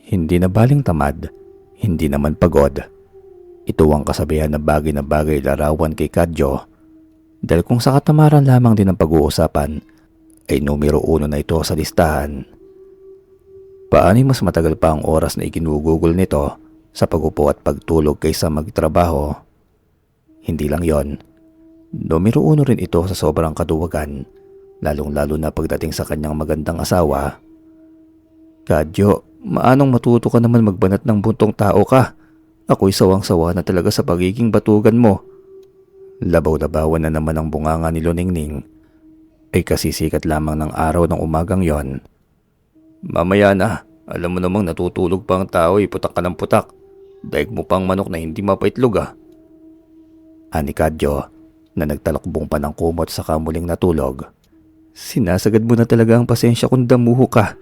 Hindi na baling tamad, hindi naman pagod. Ito ang kasabihan na bagay larawan kay Kadyo dahil kung sa katamaran lamang din ang pag-uusapan ay numero 1 na ito sa listahan. Paano'y mas matagal pa ang oras na iginugugol nito sa pagupo at pagtulog kaysa magtrabaho. Hindi lang yon, numero 1 rin ito sa sobrang kaduwagan, lalong-lalo na pagdating sa kanyang magandang asawa. Kadyo, maanong matuto ka naman magbanat ng buntong tao ka? Ako'y sawang-sawa na talaga sa pagiging batugan mo. Labaw-labawan na naman ang bunganga ni Luningning ay kasisikat lamang ng araw ng umagang yon. Mamaya na, alam mo namang natutulog pa ang tao putak ka ng putak. Daig mo pang manok na hindi mapaitlog Ani Kadyo na nagtalakbong pa ng kumot sa kamuling natulog. Sinasagad mo na talaga ang pasensya kung damuho ka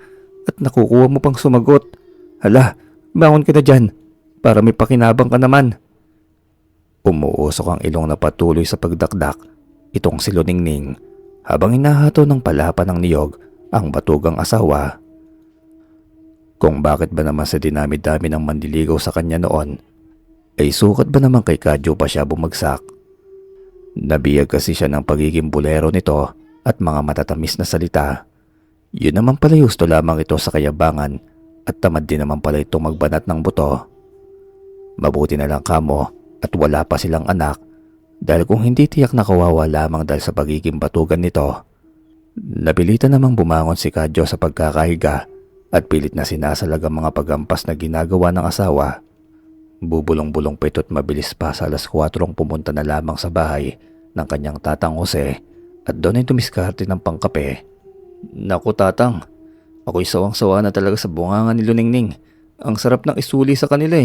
at nakukuha mo pang sumagot. Hala, bangon ka na dyan para may pakinabang ka naman. Umuusok ang ilong na patuloy sa pagdakdak itong si Luningning habang hinahato ng palapa ng niyog ang batugang asawa. Kung bakit ba naman sa dinami-dami ng mandiligaw sa kanya noon, ay sukat ba naman kay Kadyo pa siya bumagsak? Nabiyag kasi siya ng pagiging bulero nito at mga matatamis na salita. Yun naman pala gusto lamang ito sa kayabangan at tamad din naman pala itong magbanat ng buto. Mabuti na lang kamo at wala pa silang anak dahil kung hindi tiyak na kawawa lamang dahil sa pagiging batugan nito. Napilitan namang bumangon si Kadyo sa pagkakahiga at pilit na sinasalag ang mga pagampas na ginagawa ng asawa. Bubulong-bulong pa ito't mabilis pa sa 4:00 pumunta na lamang sa bahay ng kanyang tatang Jose at doon ay dumiskarte ng pangkape. Naku tatang, ako'y sawang-sawa na talaga sa bunganga ni Luningning. Ang sarap ng isuli sa kanila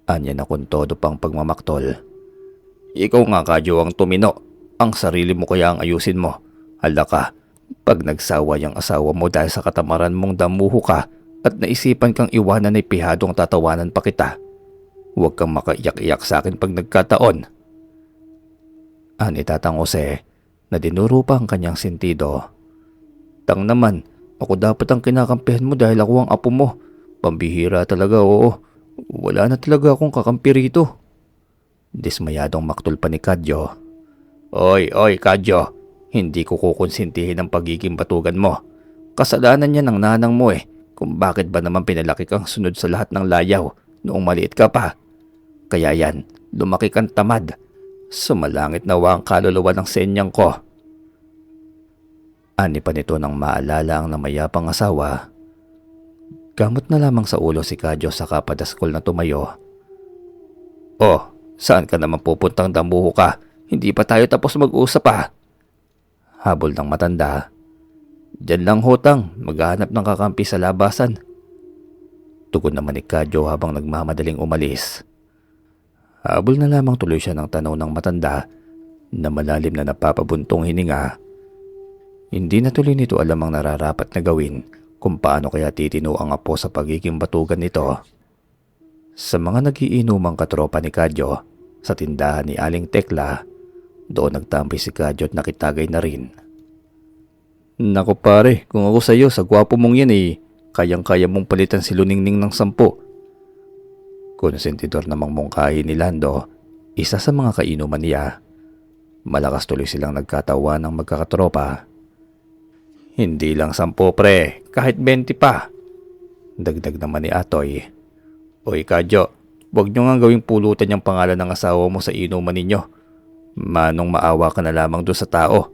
Anya na kung todo pang pagmamaktol. Ikaw nga Kadyo ang tumino. Ang sarili mo kaya ang ayusin mo. Hala ka, pag nagsawa yung asawa mo dahil sa katamaran mong damuho ka at naisipan kang iwanan ay pihadong tatawanan pa kita. Huwag kang makaiyak-iyak sa akin pag nagkataon. Ani tatang Jose na dinuro pa ang kanyang sentido. Tang naman, ako dapat ang kinakampihan mo dahil ako ang apo mo. Pambihira talaga, oo. Wala na talaga akong kakampi rito. Dismayadong maktol pa ni Kadyo. Oy, Kadyo. Hindi ko kukonsintihin ang pagiging batugan mo. Kasalanan niya ng nanang mo kung bakit ba naman pinalaki kang sunod sa lahat ng layaw noong maliit ka pa. Kaya yan, lumaki kang tamad. Sumalangit nawa ang kaluluwa ng senyang ko. Ani pa nito nang maalala ang namayapang asawa. Gamot na lamang sa ulo si Kadyo sa kapadaskol na tumayo. Oh, saan ka naman pupuntang damuho ka? Hindi pa tayo tapos mag-usap Habol ng matanda. Diyan lang hotang, maghahanap ng kakampi sa labasan. Tugon naman ni Kadyo habang nagmamadaling umalis. Habol na lamang tuloy siya ng tanaw ng matanda na malalim na napapabuntong hininga. Hindi na tuloy nito alam ang nararapat na gawin kung paano kaya titino ang apo sa pagiging batugan nito. Sa mga nagiinumang katropa ni Kadyo sa tindahan ni Aling Tekla, doon nagtampi si Kadyo at nakitagay na rin. Naku pare, kung ako sa iyo, sa gwapo mong yan kayang-kaya mong palitan si Luningning ng 10. Konsentidor namang mungkahi ni Lando, isa sa mga kainuman niya. Malakas tuloy silang nagkatawa ng magkakatropa. Hindi lang 10 pre, kahit 20 pa. Dagdag naman ni Atoy. Oy Kadyo, huwag nyo nga gawing pulutan yung pangalan ng asawa mo sa inuman ninyo. Manong maawa ka na lamang doon sa tao.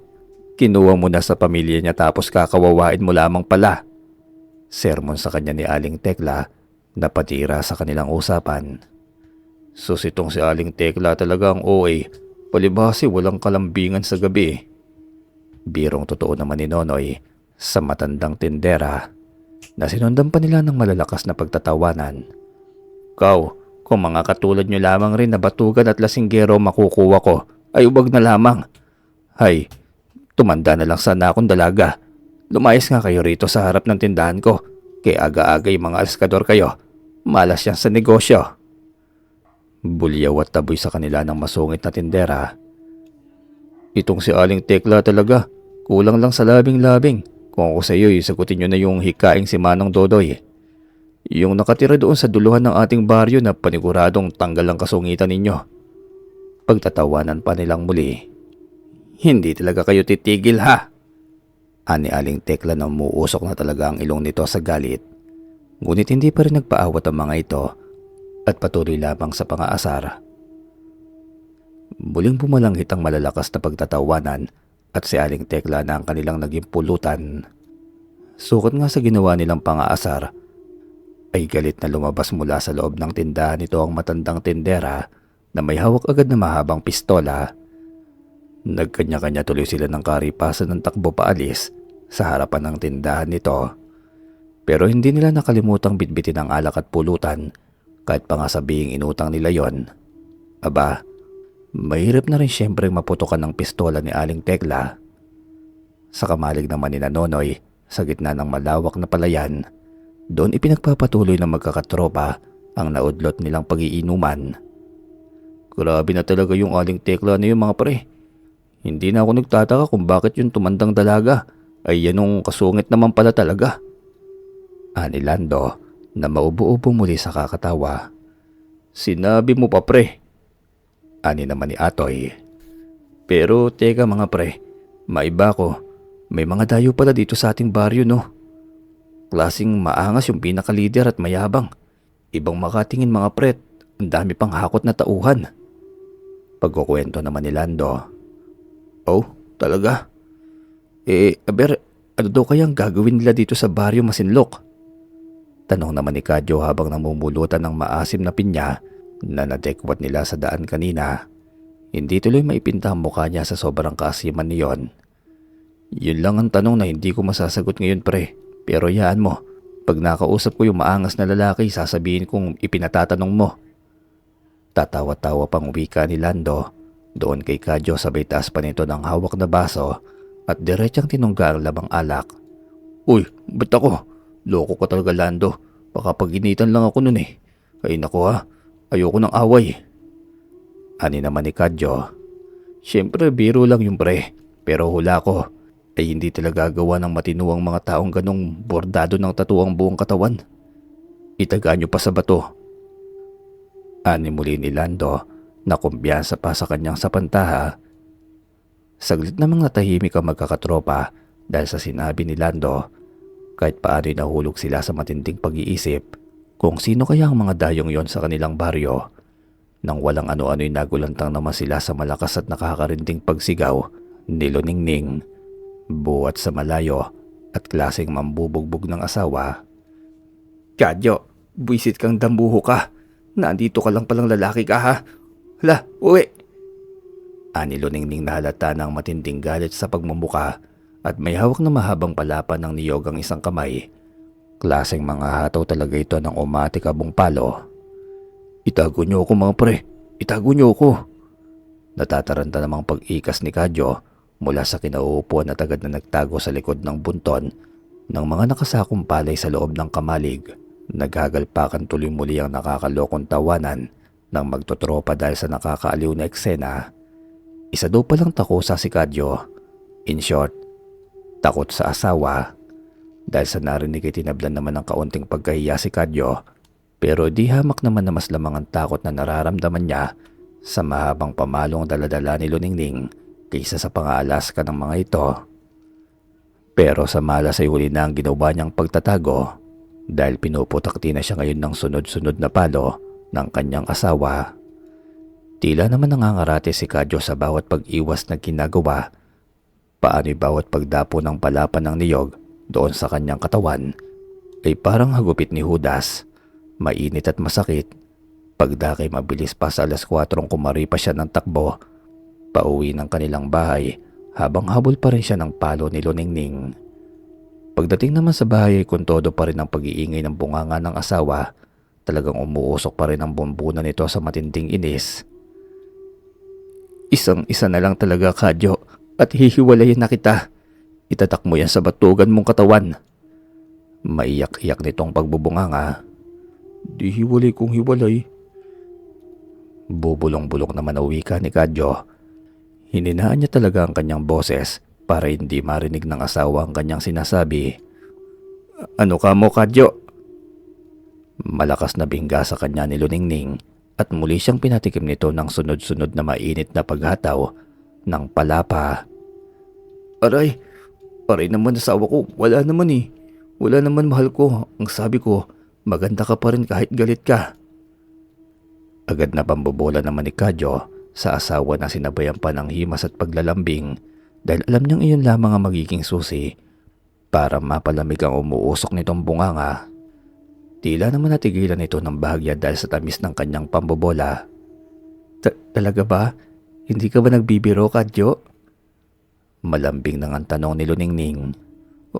Kinuha mo na sa pamilya niya tapos kakawawain mo lamang pala. Sermon sa kanya ni Aling Tekla na patira sa kanilang usapan. Susitong si Aling Tekla talaga ang OA. Palibhasi walang kalambingan sa gabi. Birong totoo naman ni Nonoy sa matandang tindera na sinundan pa nila ng malalakas na pagtatawanan. Kau, kung mga katulad nyo lamang rin na batugan at lasinggero makukuha ko, ay ubag na lamang. Hay, tumanda na lang sana akong dalaga. Lumayas nga kayo rito sa harap ng tindahan ko. Kaya aga-aga yung mga alskador kayo. Malas yan sa negosyo. Bulyaw at taboy sa kanila ng masungit na tindera. Itong si Aling Tekla talaga. Kulang lang sa labing-labing. Kung ako sa iyo, sagutin nyo na yung hikaing si Manong Dodoy. Yung nakatira doon sa duluhan ng ating baryo na paniguradong tanggal ang kasungitan ninyo. Pagtatawanan pa nilang muli. Hindi talaga kayo titigil ha? Ani Aling Tekla na umuusok na talaga ang ilong nito sa galit. Ngunit hindi pa rin nagpaawat ang mga ito at patuloy lamang sa pangaasar. Muling bumalanghit ang malalakas na pagtatawanan at si Aling Tekla na ang kanilang naging pulutan. Sukat nga sa ginawa nilang pangaasar ay galit na lumabas mula sa loob ng tindahan nito ang matandang tindera na may hawak agad na mahabang pistola. Nagkanya-kanya tuloy sila ng karipasan ng takbo paalis sa harapan ng tindahan nito. Pero hindi nila nakalimutang bitbitin ang alak at pulutan kahit pa nga sabihing inutang nila yon. Aba, mahirap na rin siyempre maputukan ng pistola ni Aling Tekla. Sa kamalig naman ni Nonoy sa gitna ng malawak na palayan, doon ipinagpapatuloy ng magkakatropa ang naudlot nilang pag-iinuman. Grabe na talaga yung Aling Tekla na yung mga pre. Hindi na ako nagtataka kung bakit yung tumandang dalaga ay yanong kasungit naman pala talaga. Ani Lando na maubo-ubo muli sa kakatawa. Sinabi mo pa pre. Ani naman ni Atoy. Pero teka mga pre, maiba ko. May mga dayo pala dito sa ating baryo no. Klaseng maangas yung pinaka-leader at mayabang. Ibang makatingin mga pret, ang dami pang hakot na tauhan. Pagkukwento naman ni Lando. Oh, talaga? Aber, ano daw kayang gagawin nila dito sa baryo Masinlok? Tanong naman ni Kadyo habang namumulutan ng maasim na pinya na nadekwat nila sa daan kanina. Hindi tuloy maipinta ang mukha niya sa sobrang kaasiman niyon. Yun lang ang tanong na hindi ko masasagot ngayon pre. Pero yaan mo, pag nakausap ko yung maangas na lalaki, sasabihin kong ipinatatanong mo. Tatawa-tawa pang wika ni Lando. Doon kay Kadyo sabay taas pa nito ng hawak na baso at diretsang tinungga ang lamang alak. Uy, ba't ako? Loko ka talaga Lando. Baka paginitan lang ako nun eh. Ay nako ha, ayoko ng away. Ani naman ni Kadyo. Siyempre biro lang yung pre, pero hula ko ay hindi talaga gawa ng matinuang mga taong ganong bordado ng tatuang buong katawan. Itaga nyo pa sa bato. Ani muli ni Lando na kumbiyansa pa sa kanyang sapantaha. Saglit namang natahimik ang magkakatropa dahil sa sinabi ni Lando. Kahit paano'y nahulog sila sa matinding pag-iisip kung sino kaya ang mga dayong yon sa kanilang baryo. Nang walang ano-ano'y nagulantang naman sila sa malakas at nakakarinding pagsigaw ni Luningning. Buwat sa malayo at klaseng mambubugbog ng asawa. Kadyo, buisit kang dambuho ka. Nandito ka lang palang lalaki ka ha. Hala, uwi. Ani Luningning na halata ng matinding galit sa pagmumuka at may hawak na mahabang palapan ng niyog ang isang kamay. Klaseng mga hataw talaga ito ng umatikabong palo. Itago niyo ako mga pre, itago niyo ako. Natataranta namang pag-ikas ni Kadyo mula sa kinauupuan at agad na nagtago sa likod ng bunton ng mga nakasakong palay sa loob ng kamalig. Naghagalpakan tuloy muli ang nakakalokong tawanan ng magtotropa dahil sa nakakaaliw na eksena. Isa daw palang takusa si Kadyo. In short, takot sa asawa. Dahil sa narinig ay tinablan naman ng kaunting pagkahiya si Kadyo, pero di hamak naman na mas lamang ang takot na nararamdaman niya sa mahabang pamalong daladala ni Luningning kaysa sa pang-aalaska ng mga ito. Pero sa malas ay huli na ang ginawa niyang pagtatago dahil pinuputakti na siya ngayon ng sunod-sunod na palo ng kanyang asawa. Tila naman nangangarate si Kadyo sa bawat pag-iwas na ginagawa. Paano'y bawat pagdapo ng palapan ng niyog doon sa kanyang katawan ay parang hagupit ni Judas. Mainit at masakit. Pagdakay mabilis pa sa 4:00 kumari pa siya ng takbo pauwi ng kanilang bahay habang habol pa rin siya ng palo ni Luningning. Pagdating naman sa bahay ay kuntodo pa rin ang pag-iingay ng bunganga ng asawa. Talagang umuusok pa rin ang bumbunan nito sa matinding inis. Isang-isa na lang talaga Kadyo at hihiwalayin na kita. Itatak mo yan sa batugan mong katawan. Maiyak-iyak nitong pagbubunganga. Di hiwalay kung hiwalay. Bubulong-bulong naman na wika ni Kadyo. Hininaan niya talaga ang kanyang boses para hindi marinig ng asawa ang kanyang sinasabi. Ano ka mo Kadyo? Malakas na bingga sa kanya ni Luningning at muli siyang pinatikim nito ng sunod-sunod na mainit na paghataw ng palapa. Aray! Aray naman asawa ko, wala naman eh. Wala naman mahal ko. Ang sabi ko, maganda ka pa rin kahit galit ka. Agad na pambobola naman ni Kadyo sa asawa na sinabayan pa ng himas at paglalambing dahil alam niyang iyon lamang ang magiging susi para mapalamig ang umuusok nitong bunganga. Tila naman natigilan ito ng bahagya dahil sa tamis ng kanyang pambobola. Talaga ba? Hindi ka ba nagbibiro, Kadyo? Malambing nang ang tanong ni Luningning.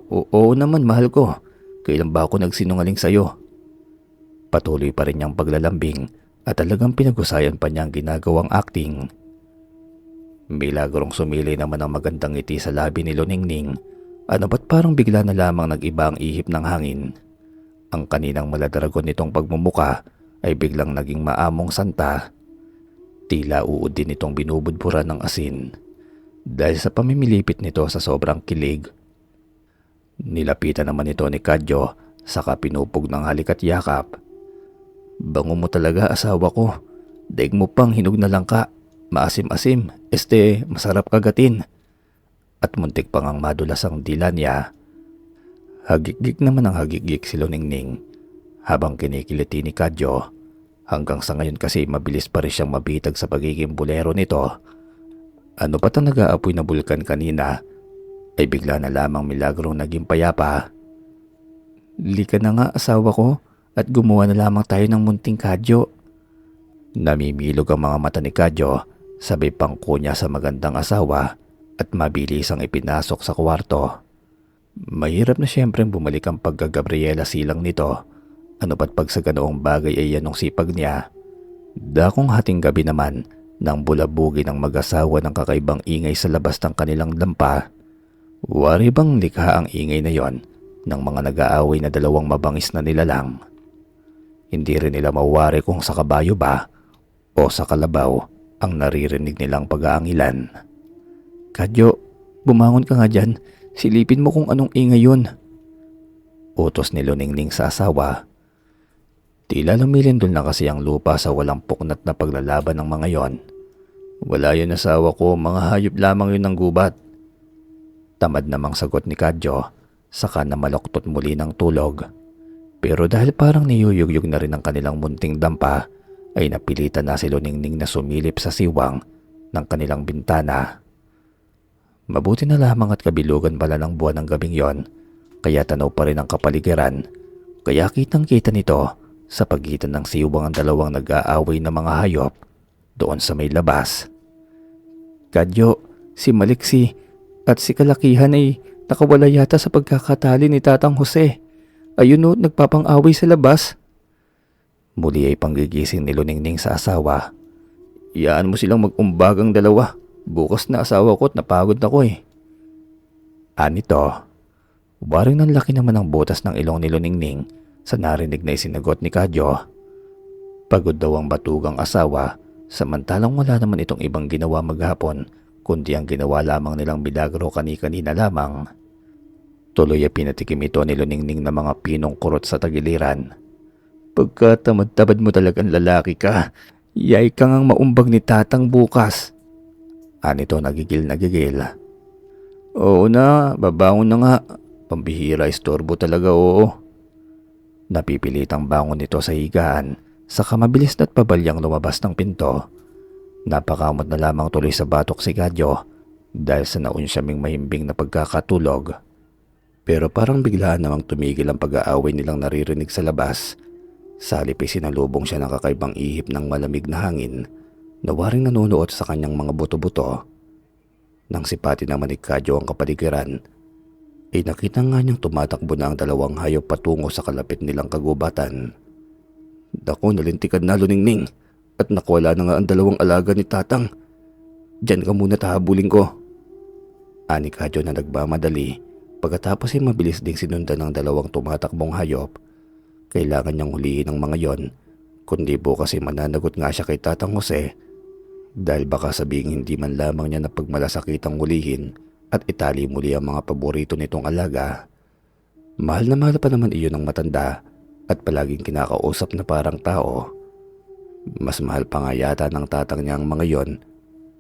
Oo naman, mahal ko. Kailan ba ako nagsinungaling sa'yo? Patuloy pa rin niyang paglalambing at talagang pinag-usayan pa niya ang ginagawang acting. Milagrong sumili naman ang magandang ngiti sa labi ni Luningning. Ano ba't parang bigla na lamang nag-iba ang ihip ng hangin? Ang kaninang maladaragon nitong pagmumuka ay biglang naging maamong santa. Tila uod din itong binubudburan ng asin dahil sa pamimilipit nito sa sobrang kilig. Nilapitan naman ito ni Kadyo saka pinupog ng halik at yakap. Bango mo talaga asawa ko. Daig mo pang hinog na langka. Maasim-asim. Masarap kagatin. At muntik pang ang madulas ang dila niya. Hagik-gik naman ang hagik-gik si Luningning habang kinikiliti ni Kadyo. Hanggang sa ngayon kasi mabilis pa rin siyang mabitag sa pagiging bulero nito. Ano pa't ang nag-aapoy na bulkan kanina ay bigla na lamang milagrong naging payapa. Lika na nga asawa ko at gumawa na lamang tayo ng munting Kadyo. Namimilog ang mga mata ni Kadyo sabay pangko niya sa magandang asawa at mabilis ang ipinasok sa kwarto. Mahirap na siyempreng bumalik ang pagka-Gabriela silang nito. Ano ba't pag sa ganoong bagay ay yanong sipag niya? Dakong hating gabi naman nang bulabugi ng mag-asawa ng kakaibang ingay sa labas ng kanilang dampa. Wari bang likha ang ingay na yon ng mga nag-aaway na dalawang mabangis na nilalang? Hindi rin nila mawari kung sa kabayo ba o sa kalabaw ang naririnig nilang pag-aangilan. Kadyo, bumangon ka nga dyan. Silipin mo kung anong ingay yun. Utos ni Luningning sa asawa. Tila lumilindol na kasi ang lupa sa walang puknat na paglalaban ng mga yon. Wala yun asawa ko, mga hayop lamang yun ng gubat. Tamad namang sagot ni Kadyo, saka na maloktot muli ng tulog. Pero dahil parang niyuyugyug na rin ang kanilang munting dampa, ay napilitan na si Luningning na sumilip sa siwang ng kanilang bintana. Mabuti na lamang at kabilugan pala ng buwan ng gabing yon, kaya tanaw pa rin ang kapaligiran, kaya kitang-kita nito sa pagitan ng siwang ang dalawang nag-aaway na mga hayop doon sa may labas. Kadyo, si Maliksi at si Kalakihan ay nakawala yata sa pagkakatali ni Tatang Jose. Ayun o, nagpapang-away sa labas. Muli ay panggigising ni Luningning sa asawa. Iyaan mo silang mag-umbagang dalawa. Bukas na asawa ko at napagod ako eh. Anito, waring ng laki naman ang butas ng ilong ni Luningning sa narinig na isinagot ni Kadyo. Pagod daw ang batugang asawa samantalang wala naman itong ibang ginawa maghapon kundi ang ginawa lamang nilang milagro kani-kanina lamang. Tuloy ay pinatikim ito ni Luningning na mga pinong kurot sa tagiliran. Pagkatamad-tamad mo talagang lalaki ka, yay kang ang maumbag ni Tatang bukas. Anito nagigil. Oo na, babangon na nga. Pambihira, istorbo talaga oo. Napipilitang bangon nito sa higaan, saka mabilis na't pabalyang lumabas ng pinto. Napakamot na lamang tuloy sa batok si Kadyo dahil sa naunsyaming mahimbing na pagkakatulog. Pero parang biglaan namang tumigil ang pag-aaway nilang naririnig sa labas. Sa halip ay sinalubong siya ng kakaibang ihip ng malamig na hangin na waring nanunuot sa kanyang mga buto-buto. Nang sipati naman ni Kadyo ang kapaligiran, ay nakita nga niyang tumatakbo na ang dalawang hayop patungo sa kalapit nilang kagubatan. Dako, nalintikan na Luningning at nakuwala na nga ang dalawang alaga ni Tatang. Diyan ka muna, tahabulin ko. Ani Kadyo na nagmamadali, pagkatapos ay mabilis ding sinundan ng dalawang tumatakbong hayop. Kailangan niyang hulihin ang mga yon, kundi bukas ay mananagot nga siya kay Tatang Jose dahil baka sabing hindi man lamang niya napagmalasakitang hulihin at itali muli ang mga paborito nitong alaga. Mahal na mahal pa naman iyon ng matanda, at palaging kinakausap na parang tao. Mas mahal pa nga yata ng tatang niya ang mga yon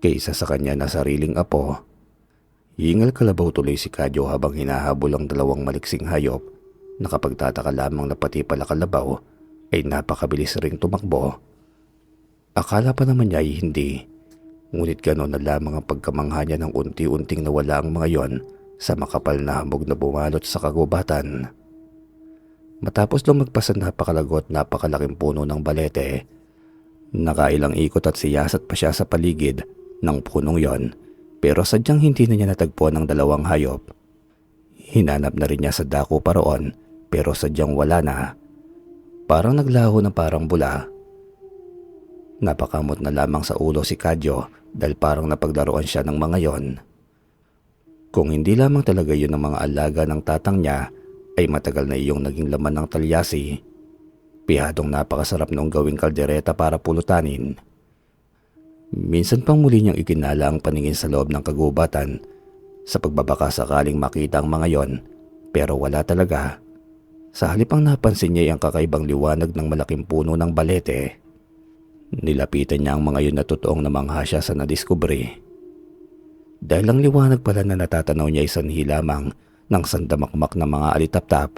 kaysa sa kanya na sariling apo. Hingal kalabaw tuloy si Kadyo habang hinahabol ang dalawang maliksing hayop na kapag tataka lamang na pati pala kalabaw ay napakabilis ring tumakbo. Akala pa naman niya ay hindi, ngunit gano'n na lamang ang pagkamangha niya ng unti-unting nawala ang mga yon sa makapal na hamog na bumalot sa kagubatan. Matapos lumagpas ang napakalago at napakalaking puno ng balete, nakailang ikot at siyasat pa siya sa paligid ng punong yon, pero sadyang hindi na niya natagpuan ang dalawang hayop. Hinanap na rin niya sa dako pa roon pero sadyang wala na. Parang naglaho na parang bula. Napakamot na lamang sa ulo si Kadyo dahil parang napaglaruan siya ng mga yon. Kung hindi lamang talaga yun ang mga alaga ng tatang niya, ay matagal na iyong naging laman ng talyasi. Pihadong napakasarap noong gawing kaldereta para pulutanin. Minsan pang muli niyang ikinala ang paningin sa loob ng kagubatan sa pagbabaka sakaling makita ang mga yon, pero wala talaga. Sa halip ang napansin niya ang kakaibang liwanag ng malaking puno ng balete. Nilapitan niya ang mga yon na totoong namangha siya sa nadiskubre. Dahil ang liwanag pala na natatanaw niya ay sanhi lamang ng sandamakmak na mga alitaptap.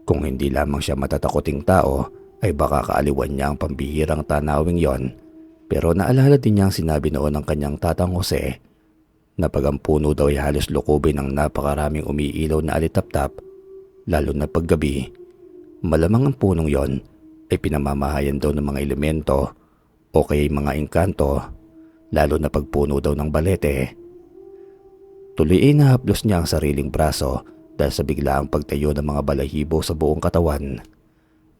Kung hindi lamang siya matatakoting tao, ay baka kaaliwan niya ang pambihirang tanawing yon. Pero naalala din niya ang sinabi noon ng kanyang tatang Jose na pag ang puno daw ay halos lukubin ng napakaraming umiilaw na alitaptap, lalo na paggabi, malamang ang punong yon ay pinamamahayan daw ng mga elemento o kaya mga engkanto, lalo na pagpuno daw ng balete. Tuloy ay nahaplos niya ang sariling braso dahil sa biglaang pagtayo ng mga balahibo sa buong katawan.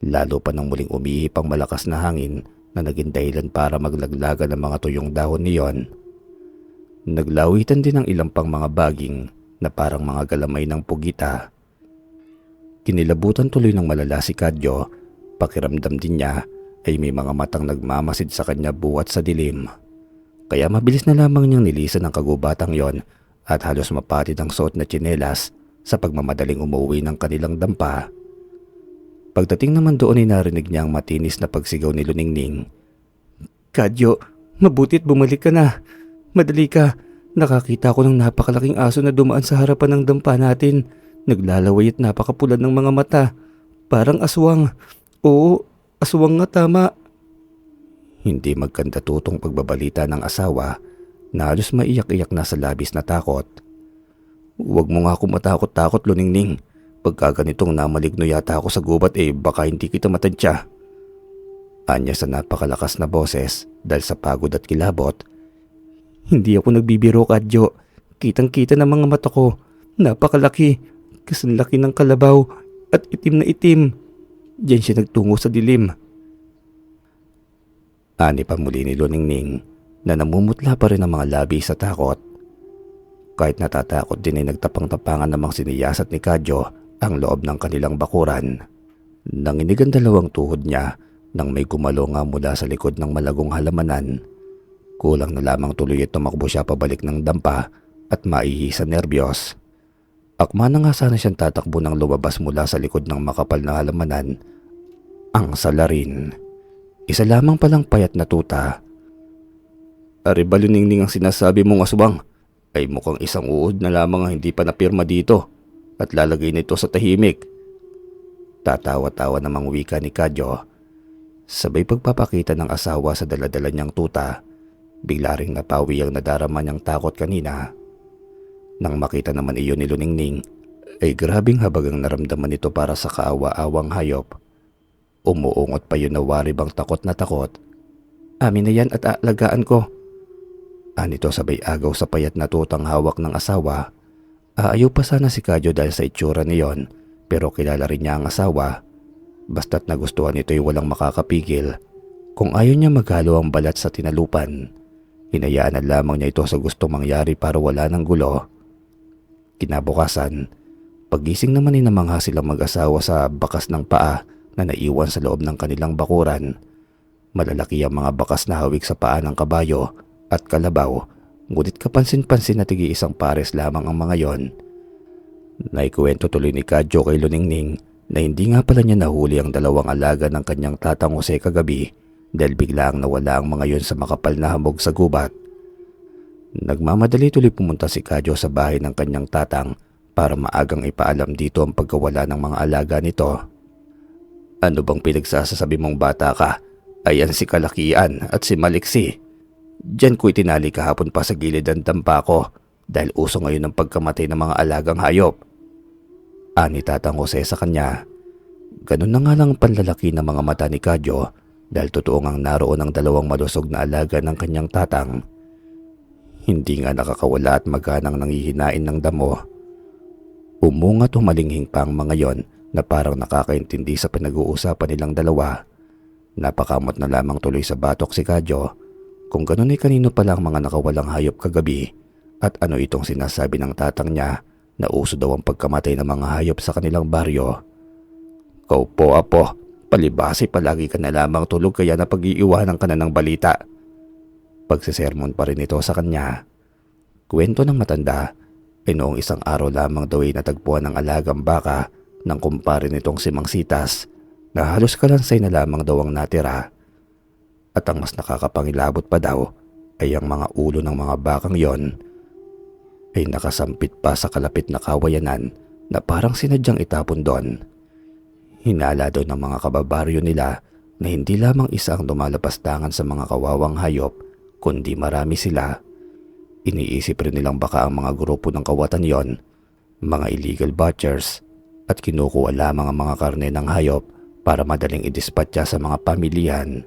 Lalo pa nang muling umihip ang malakas na hangin na naging dahilan para maglaglagan ng mga tuyong dahon niyon. Naglawitan din ang ilang pang mga baging na parang mga galamay ng pugita. Kinilabutan tuloy ng malala si Kadyo. Pakiramdam din niya ay may mga matang nagmamasid sa kanya buhat sa dilim. Kaya mabilis na lamang niyang nilisan ang kagubatang yon at halos mapatid ang suot na tsinelas sa pagmamadaling umuwi ng kanilang dampa. Pagdating naman doon ay narinig niya ang matinis na pagsigaw ni Luningning. "Kadyo, mabutit bumalik ka na. Madali ka. Nakakita ko ng napakalaking aso na dumaan sa harapan ng dampa natin. Naglalaway at napakapula ng mga mata. Parang aswang. Oo, aswang nga, tama." Hindi magkandatutong pagbabalita ng asawa na halos maiyak-iyak na sa labis na takot. "Huwag mo nga ako matakot-takot, Luningning. Pagka ganitong namaligno yata ako sa gubat baka hindi kita matadya." Anya sa napakalakas na boses dahil sa pagod at kilabot. "Hindi ako nagbibiro, Kadyo. Kitang-kita ng mga mata ko. Napakalaki. Kasanlaki ng kalabaw at itim na itim. Diyan siya nagtungo sa dilim." Ani pa muli ni Luningning na namumutla pa rin ang mga labi sa takot. Kahit natatakot din ay nagtapang-tapangan namang siniyasat ni Kadyo ang loob ng kanilang bakuran. Nanginig ang dalawang tuhod niya nang may gumalo nga mula sa likod ng malagong halamanan. Kulang na lamang tuloy at tumakbo siya pabalik ng dampa at maihi sa nerbiyos. Akma na nga sana siyang tatakbo nang lumabas mula sa likod ng makapal na halamanan ang salarin. Isa lamang palang payat na tuta. "Ari ba, Luningning, ang sinasabi mong aswang? Ay mukhang isang uod na lamang ang hindi pa napirma dito at lalagay nito sa tahimik." Tatawa-tawa namang wika ni Kadyo. Sabay pagpapakita ng asawa sa daladala niyang tuta, bigla ring napawi ang nadarama niyang takot kanina. Nang makita naman iyon ni Luningning, ay grabing habag ang naramdaman nito para sa kaawa-awang hayop. Umuungot pa yun na wari bang takot na takot. "Amin na yan at aalagaan ko." Anito sabay agaw sa payat na tutang hawak ng asawa. Aayaw pa sana si Kadyo dahil sa itsura niyon, pero kilala rin niya ang asawa. Basta't nagustuhan nito ay walang makakapigil. Kung ayaw niya maghalo ang balat sa tinalupan, hinayaan na lamang niya ito sa gustong mangyari para wala ng gulo. Kinabukasan, pagising naman ay namangha silang mag-asawa sa bakas ng paa na naiwan sa loob ng kanilang bakuran. Malalaki ang mga bakas na hawig sa paa ng kabayo at kalabaw, ngunit kapansin-pansin na tigi isang pares lamang ang mga yon. Naikwento tuloy ni Kadyo kay Luningning na hindi nga pala niya nahuli ang dalawang alaga ng kanyang tatang Jose kagabi dahil biglaang nawala ang mga yon sa makapal na hamog sa gubat. Nagmamadali tuloy pumunta si Kadyo sa bahay ng kanyang tatang para maagang ipaalam dito ang pagkawala ng mga alaga nito. Ano bang pinagsasasabi mong bata ka? Ayan si Kalakian at si Maliksi. Diyan ko itinali kahapon pa sa gilid ang dampa ko dahil uso ngayon ang pagkamatay ng mga alagang hayop. Ani tatang Jose sa kanya. Ganun na nga lang ang panlalaki ng mga mata ni Kadyo dahil totoo ngang naroon ang dalawang malusog na alaga ng kanyang tatang. Hindi nga nakakawala at maganang nangihinain ng damo. Umungat humalinghing pa ang mga yon na parang nakakaintindi sa pinag-uusapan nilang dalawa. Napakamot na lamang tuloy sa batok si Kadyo kung ganun ay kanino pala ang mga nakawalang hayop kagabi at ano itong sinasabi ng tatang niya na uso daw ang pagkamatay ng mga hayop sa kanilang baryo. Kaupo apo, palibasi palagi ka na lamang tulog kaya napag-iiwanan ka na ng balita. Pagsisermon pa rin ito sa kanya. Kwento ng matanda ay noong isang araw lamang daw ay natagpuan ng alagang baka ng kumpare nitong si Mang Sitas na halos kalansay na lamang daw ang natira. At ang mas nakakapangilabot pa daw ay ang mga ulo ng mga bakang yon ay nakasampit pa sa kalapit na kawayanan na parang sinadyang itapon doon. Hinala daw ng mga kababaryo nila na hindi lamang isa ang lumalapastangan sa mga kawawang hayop kundi marami sila. Iniisip rin nilang baka ang mga grupo ng kawatan yon, mga illegal butchers, at kinukuha lamang ang mga karne ng hayop para madaling idispatcha sa mga pamilyan.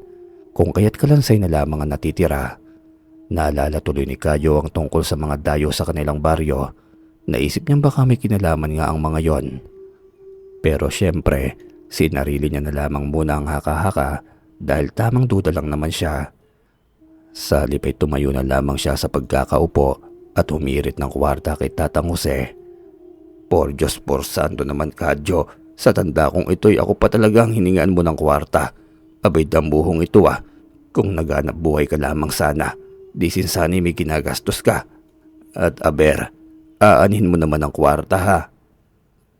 Kung kaya't kalansay na lamang ang natitira. Naalala tuloy ni Kadyo ang tungkol sa mga dayo sa kanilang baryo. Naisip niyang baka may kinalaman nga ang mga yon. Pero syempre, sinarili niya na lamang muna ang haka-haka dahil tamang duda lang naman siya. Sa halip ay tumayo na lamang siya sa pagkakaupo at humirit ng kwarta kay Tatang Jose. Por Diyos por santo naman Kadyo, sa tanda kong ito'y ako pa talagang hiningaan mo ng kwarta. Abay dambuhong ito kung naghanap buhay ka lamang sana, di sinsani may ginagastos ka. At aber, aanhin mo naman ang kwarta ha?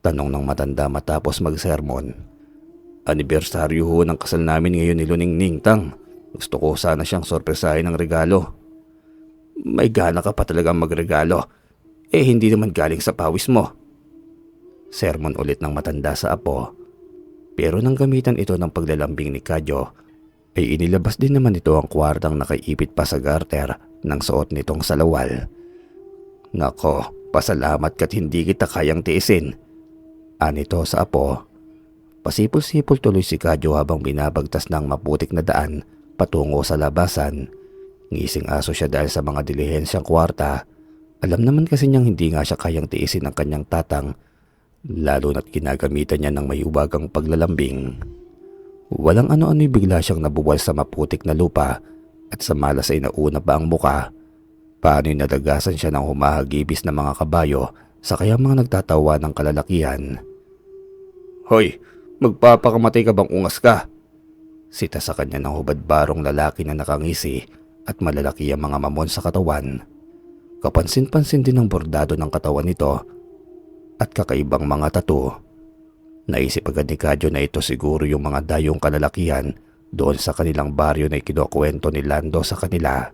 Tanong ng matanda matapos magsermon. Anibersaryo ho ng kasal namin ngayon ni Luning Ningtang. Gusto ko sana siyang sorpresahin ng regalo. May gana ka pa talagang magregalo. Hindi naman galing sa pawis mo. Sermon ulit ng matanda sa apo. Pero nang gamitan ito ng paglalambing ni Kadyo, ay inilabas din naman ito ang kwartang nakaipit pa sa garter ng suot nitong salawal. Nako, pasalamat ka't hindi kita kayang tiisin. Anito sa apo. Pasipol-sipol tuloy si Kadyo habang binabagtas ng maputik na daan patungo sa labasan. Ngising aso siya dahil sa mga dilihensyang kwarta. Alam naman kasi niyang hindi nga siya kayang tiisin ng kanyang tatang, lalo na't ginagamitan niya ng mayubagang paglalambing. Walang ano-ano'y bigla siyang nabuwal sa maputik na lupa at sa malas ay nauna pa ang muka. Paano'y nadagasan siya ng humahagibis na mga kabayo sa kayang mga nagtatawa ng kalalakihan. Hoy, magpapakamatay ka bang ungas ka? Sita sa kanya ng hubad-barong lalaki na nakangisi at malalaki ang mga mamon sa katawan. Kapansin-pansin din ang bordado ng katawan nito at kakaibang mga tattoo. Naisip agad ni Kadyo na ito siguro yung mga dayong kalalakihan doon sa kanilang baryo na ikinukwento ni Lando sa kanila.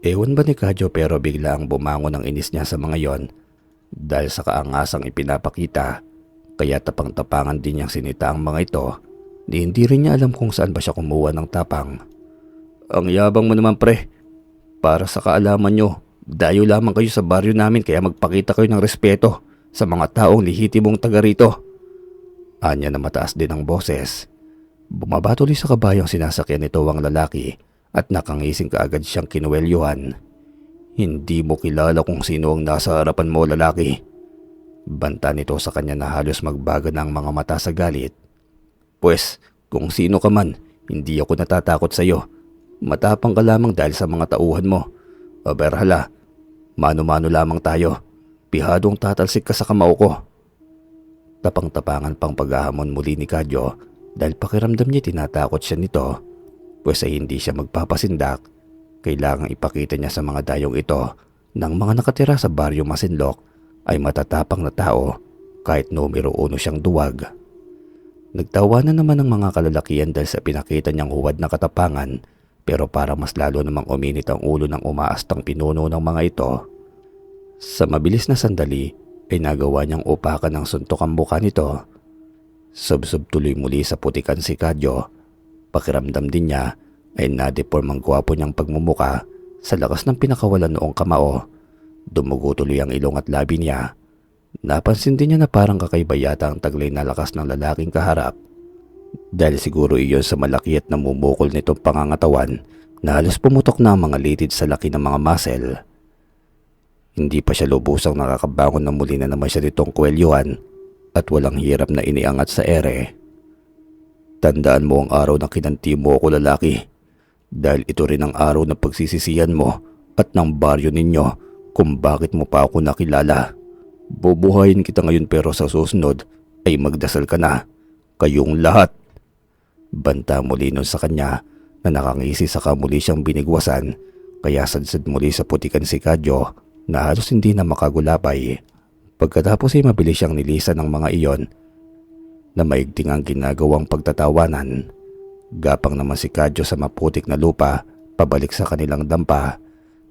Ewan ba ni Kadyo pero bigla ang bumangon ang inis niya sa mga yon dahil sa kaangasang ipinapakita, kaya tapang-tapangan din niyang sinita ang mga ito di hindi rin niya alam kung saan ba siya kumuha ng tapang. Ang yabang mo naman pre, para sa kaalaman nyo, dayo lamang kayo sa baryo namin kaya magpakita kayo ng respeto sa mga taong lihitimong taga rito. Anya na mataas din ang boses. Bumaba tuloy sa kabayong sinasakyan nito ang lalaki at nakangising kaagad siyang kinuwelyuhan. Hindi mo kilala kung sino ang nasa harapan mo lalaki. Banta nito sa kanya na halos magbaga ng mga mata sa galit. Pwes, kung sino ka man, hindi ako natatakot sa iyo. Matapang ka lamang dahil sa mga tauhan mo. Aber hala, mano-mano lamang tayo. Pihadong tatalsik ka sa kamao ko. Tapang-tapangan pang paghahamon muli ni Kadyo dahil pakiramdam niya tinatakot siya nito. Pwes ay hindi siya magpapasindak. Kailangang ipakita niya sa mga dayong ito ng mga nakatira sa baryo Masinloc ay matatapang na tao kahit numero 1 siyang duwag. Nagtawanan naman ng mga kalalakihan dahil sa pinakita niyang huwad na katapangan, pero para mas lalo namang uminit ang ulo ng umaastang pinuno ng mga ito. Sa mabilis na sandali ay nagawa niyang upakan ng suntok ang mukha nito. Subsob tuloy muli sa putikan si Kadyo. Pakiramdam din niya ay nadeform ang gwapo niyang pagmumuka sa lakas ng pinakawalan noong kamao. Dumugo tuloy ang ilong at labi niya. Napansin din niya na parang kakaiba yata ang taglay na lakas ng lalaking kaharap. Dahil siguro iyon sa malaki at namumukol nitong pangangatawan na halos pumutok na ang mga litid sa laki ng mga muscle. Hindi pa siya lubusang nakakabangon na muli na naman siya nitong kwelyuhan at walang hirap na iniangat sa ere. Tandaan mo ang araw na kinanti mo ako, lalaki, dahil ito rin ang araw na pagsisisihan mo at ng baryo ninyo kung bakit mo pa ako nakilala. Bubuhayin kita ngayon pero sa susunod ay magdasal ka na, kayong lahat. Banta muli nun sa kanya na nakangisi saka muli siyang binigwasan, kaya sadsad muli sa putikan si Kadyo na halos hindi na makagulapay. Pagkatapos ay mabilis siyang nilisan ng mga iyon na maigting ang ginagawang pagtatawanan. Gapang naman si Kadyo sa maputik na lupa pabalik sa kanilang dampa.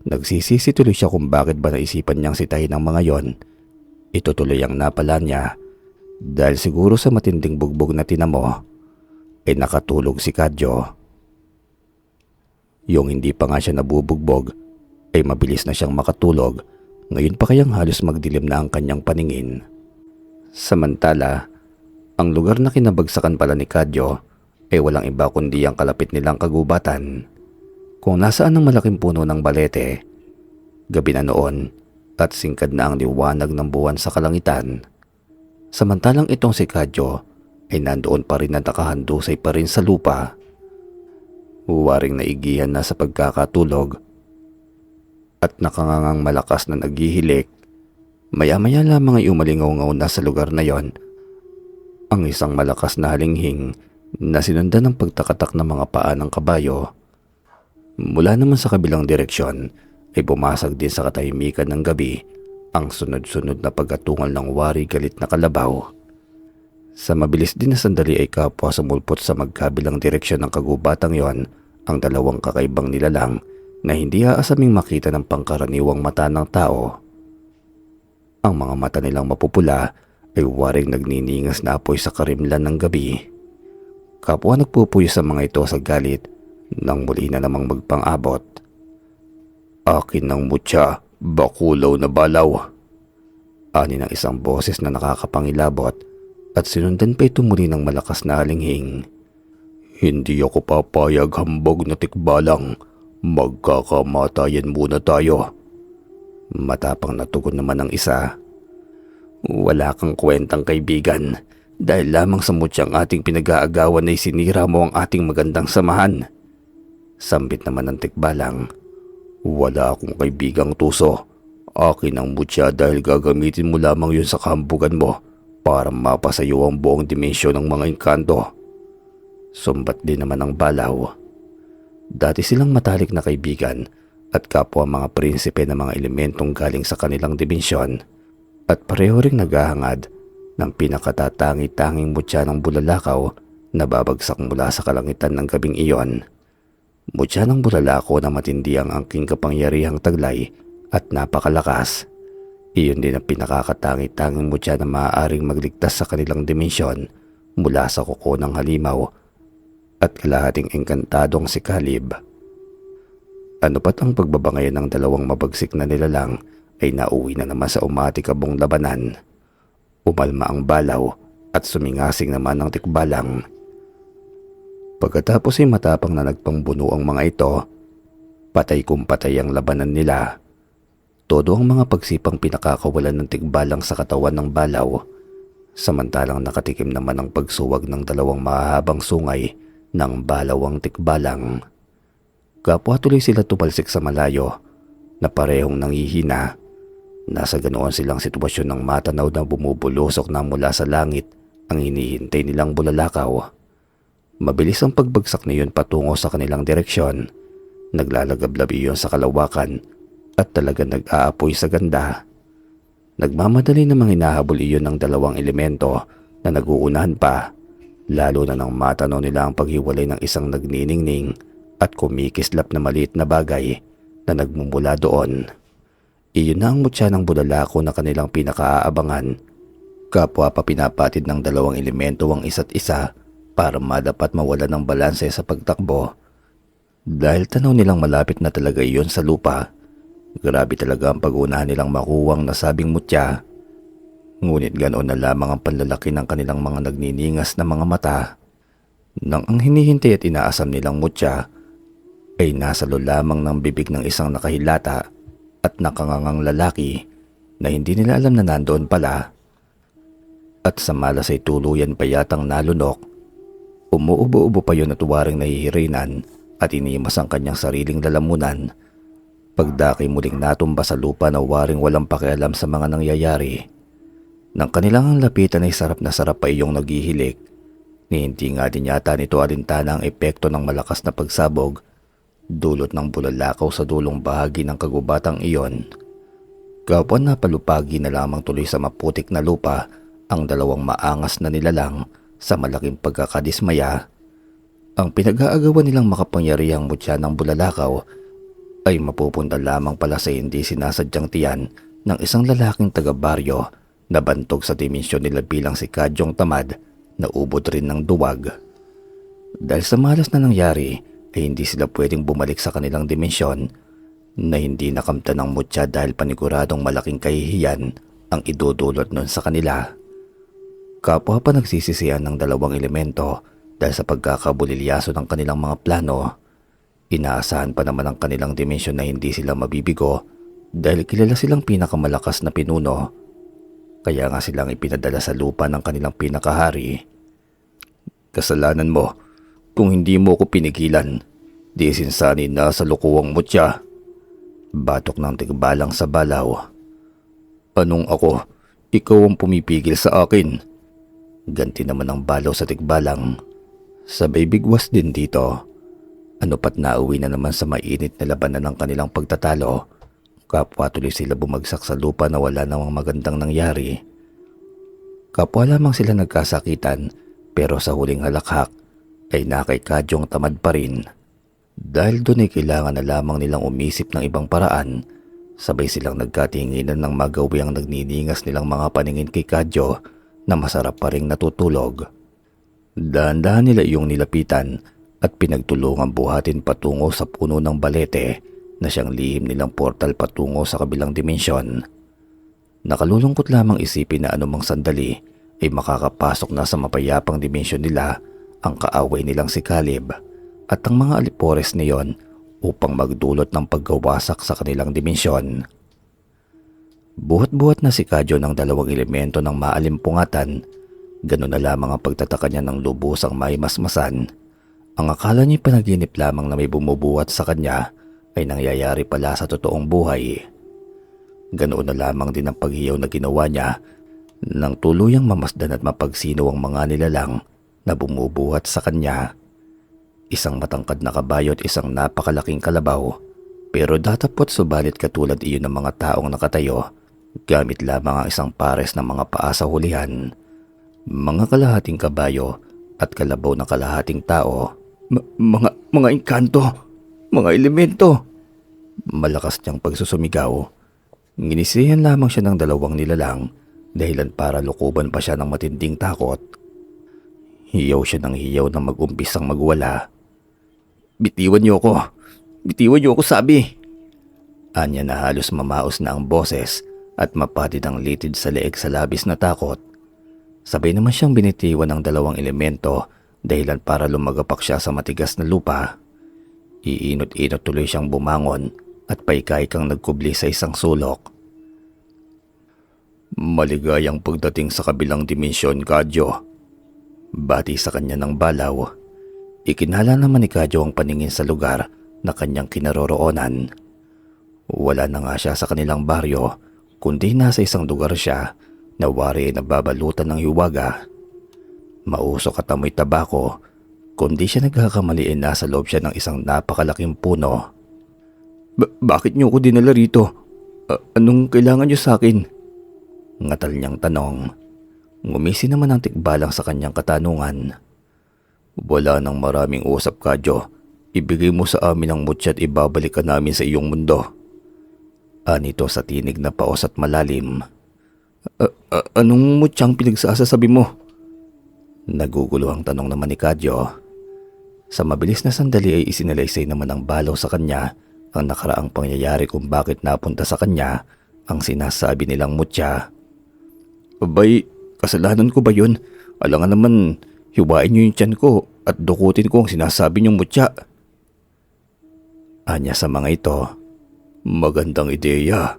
Nagsisisi tuloy siya kung bakit ba naisipan niyang sitahin ang mga yon. Ito tuloy ang napala niya dahil siguro sa matinding bugbog na tinamo ay nakatulog si Kadyo. Yung hindi pa nga siya nabubugbog ay mabilis na siyang makatulog. Ngayon pa kayang halos magdilim na ang kanyang paningin. Samantala, ang lugar na kinabagsakan pala ni Kadyo ay walang iba kundi ang kalapit nilang kagubatan. Kung nasaan ang malaking puno ng balete, gabi na noon at singkad na ang liwanag ng buwan sa kalangitan. Samantalang itong si Kadyo ay nandoon pa rin na nakahandusay pa rin sa lupa. Waring naigihan na sa pagkakatulog at nakangangang malakas na naghihilik. Maya-maya lamang ay umalingaw-ngaw na sa lugar na yon ang isang malakas na halinghing na sinundan ng pagtakatak ng mga paa ng kabayo. Mula naman sa kabilang direksyon ay bumasag din sa katahimikan ng gabi ang sunod-sunod na pagkatungal ng wari galit na kalabaw. Sa mabilis din na sandali ay kapwa sumulpot sa magkabilang direksyon ng kagubatang yon ang dalawang kakaibang nilalang na hindi aasaming makita ng pangkaraniwang mata ng tao. Ang mga mata nilang mapupula ay waring nagniningas na apoy sa karimlan ng gabi. Kapwa nagpupuyo sa mga ito sa galit nang muli na namang magpang-abot. Akin ng mutya, bakulaw na balaw. Ani ng isang boses na nakakapangilabot at sinundan pa ito muli ng malakas na halinghing. Hindi ako papayag, hambog na tikbalang. Magkakamatayan muna tayo. Matapang na tugon naman ng isa. Wala kang kwentang, kaibigan. Dahil lamang sa mutyang ating pinag-aagawan ay sinira mo ang ating magandang samahan. Sambit naman ng tikbalang. Wala akong kaibigang tuso. Akin ang mutya dahil gagamitin mo lamang yun sa kahambugan mo para mapasayo ang buong dimensyon ng mga engkanto. Sumbat din naman ang balaw. Dati silang matalik na kaibigan at kapwa mga prinsipe ng mga elementong galing sa kanilang dimensyon at pareho ring naghahangad ng pinakatatangi-tanging mutya ng bulalakaw na babagsak mula sa kalangitan ng gabing iyon. Mutya ng bulalakaw na matindi ang angking kapangyarihang taglay at napakalakas. Iyon din ang pinakakatangi-tanging mutya na maaaring magligtas sa kanilang dimensyon mula sa kuko ng halimaw at kalahating engkantadong si Kalib. Ano pat ang pagbabangayan ng dalawang mabagsik na nilalang ay nauwi na naman sa umatikabong labanan. Umalma ang balaw at sumingasing naman ang tikbalang. Pagkatapos ay matapang na nagpangbuno ang mga ito, patay kung patay ang labanan nila. Todo ang mga pagsipang pinakakawalan ng tikbalang sa katawan ng balaw, samantalang nakatikim naman ang pagsuwag ng dalawang mahahabang sungay ng balawang tikbalang. Kapwa tuloy sila tumalsik sa malayo na parehong nanghihina. Nasa ganoon silang sitwasyon ng matanaw na bumubulusok na mula sa langit ang hinihintay nilang bulalakaw. Mabilis ang pagbagsak niyon patungo sa kanilang direksyon. Naglalagablab iyon sa kalawakan at talagang nag-aapoy sa ganda. Nagmamadali namang hinahabol iyon ng dalawang elemento na naguunahan pa. Lalo na nang matanaw nila ang paghiwalay ng isang nagniningning at kumikislap na maliit na bagay na nagmumula doon. Iyon na ang mutya ng bulalakaw na kanilang pinakaaabangan. Kapwa pa pinapatid ng dalawang elemento ang isa't isa para madapat mawala ng balanse sa pagtakbo. Dahil tanaw nilang malapit na talaga iyon sa lupa, grabe talaga ang pag-unahan nilang makuha ang nasabing mutya. Ngunit ganoon na lamang ang panlalaki ng kanilang mga nagniningas na mga mata nang ang hinihintay at inaasam nilang mutya ay nasa lamang ng bibig ng isang nakahilata at nakangangang lalaki na hindi nila alam na nandoon pala. At sa malas ay tuluyan pa yatang nalunok. Umuubo-ubo pa yun at waring nahihirinan at inimas ang kanyang sariling lalamunan. Pagdaki muling natumba sa lupa na waring walang pakialam sa mga nangyayari. Nang kanilang lapitan ay sarap na sarap pa iyong naghihilik. Ni hindi nga din yata nito alintana ang epekto ng malakas na pagsabog dulot ng bulalakaw sa dulong bahagi ng kagubatang iyon. Kapwa napalupagi na lamang tuloy sa maputik na lupa ang dalawang maangas na nilalang sa malaking pagkakadismaya. Ang pinag-aagawan nilang makapangyarihang mutya ng bulalakaw ay mapupunta lamang pala sa hindi sinasadyang tiyan ng isang lalaking taga-baryo na bantog sa dimensyon nila bilang si Kadyong Tamad na ubod rin ng duwag. Dahil sa malas na nangyari ay hindi sila pwedeng bumalik sa kanilang dimensyon na hindi nakamta ng mutya dahil paniguradong malaking kahihiyan ang idudulot nun sa kanila. Kapwa pa nagsisisihan ng dalawang elemento dahil sa pagkakabulilyaso ng kanilang mga plano. Inaasahan pa naman ang kanilang dimensyon na hindi sila mabibigo dahil kilala silang pinakamalakas na pinuno. Kaya nga silang ipinadala sa lupa ng kanilang pinakahari. Kasalanan mo kung hindi mo ko pinigilan. Di sinsanin na sa lukuwang mutya. Batok ng tigbalang sa balaw. Anong ako? Ikaw ang pumipigil sa akin. Ganti naman ang balaw sa tigbalang. Sabay bigwas din dito. Ano pat nauwi na naman sa mainit na labanan ng kanilang pagtatalo. Kapwa tuloy sila bumagsak sa lupa na wala namang magandang nangyari. Kapwa lamang sila nagkasakitan pero sa huling halakhak ay nakay Kadyong Tamad pa rin. Dahil doon ay kailangan na lamang nilang umisip ng ibang paraan. Sabay silang nagkatinginan ng magawi ang nagniningas nilang mga paningin kay Kadyo na masarap pa ring natutulog. Dahan-dahan nila iyong nilapitan at pinagtulungan buhatin patungo sa puno ng balete na siyang lihim nilang portal patungo sa kabilang dimensyon. Nakalulungkot lamang isipin na anumang sandali ay makakapasok na sa mapayapang dimensyon nila ang kaaway nilang si Caleb at ang mga alipores niyon upang magdulot ng paggawasak sa kanilang dimensyon. Buhat-buhat na si Kadyo ng dalawang elemento ng maalimpungatan. Ganun na lamang ang pagtataka niya ng lubusang may masmasan. Ang akala niya panaginip lamang na may bumubuhat sa kanya ay nangyayari pala sa totoong buhay. Ganoon na lamang din ang paghiyaw na ginawa niya nang tuluyang mamasdan at mapagsino ang mga nilalang na bumubuhat sa kanya. Isang matangkad na kabayo at isang napakalaking kalabaw, pero datapot subalit katulad iyon ng mga taong nakatayo, gamit lamang ang isang pares ng mga paa sa hulihan. Mga kalahating kabayo at kalabaw na kalahating tao. Mga engkanto! Mga elemento! Malakas niyang pagsusumigaw. Ginisihan lamang siya ng dalawang nilalang dahilan para lukuban pa siya ng matinding takot. Hiyaw siya ng hiyaw nang mag-umpisang magwala. Bitiwan niyo ako! Bitiwan niyo ako, sabi! Anya na halos mamaos na ang boses at mapatid ang litid sa leeg sa labis na takot. Sabay naman siyang binitiwan ng dalawang elemento dahilan para lumagapak siya sa matigas na lupa. Iinot-inot tuloy siyang bumangon at paikay-kang nagkubli sa isang sulok. Maligayang pagdating sa kabilang dimensyon, Kadyo. Bati sa kanya ng balaw. Ikinala naman ni Kadyo ang paningin sa lugar na kanyang kinaroroonan. Wala na nga siya sa kanilang baryo, kundi nasa isang lugar siya na wari ay nababalutan ng hiwaga. Mausok at amoy tabako, kundi siya nagkakamaliin nasa loob siya ng isang napakalaking puno. Bakit niyo ako dinala rito? Anong kailangan niyo sa akin? Ngatal niyang tanong. Ngumisi naman ang tikbalang sa kanyang katanungan. Wala nang maraming usap, Kadyo. Ibigay mo sa amin ang mutya at ibabalik ka namin sa iyong mundo. Anito sa tinig na paos at malalim. Anong mutyang pinagsasasabi mo? Nagugulo ang tanong naman ni Kadyo. Sa mabilis na sandali ay isinalaysay naman ng balaw sa kanya ang nakaraang pangyayari kung bakit napunta sa kanya ang sinasabi nilang mutya. Abay, kasalanan ko ba yun? Alangan naman, hiwain niyo yung tiyan ko at dukutin ko ang sinasabi niyong mutya. Anya sa mga ito, magandang ideya.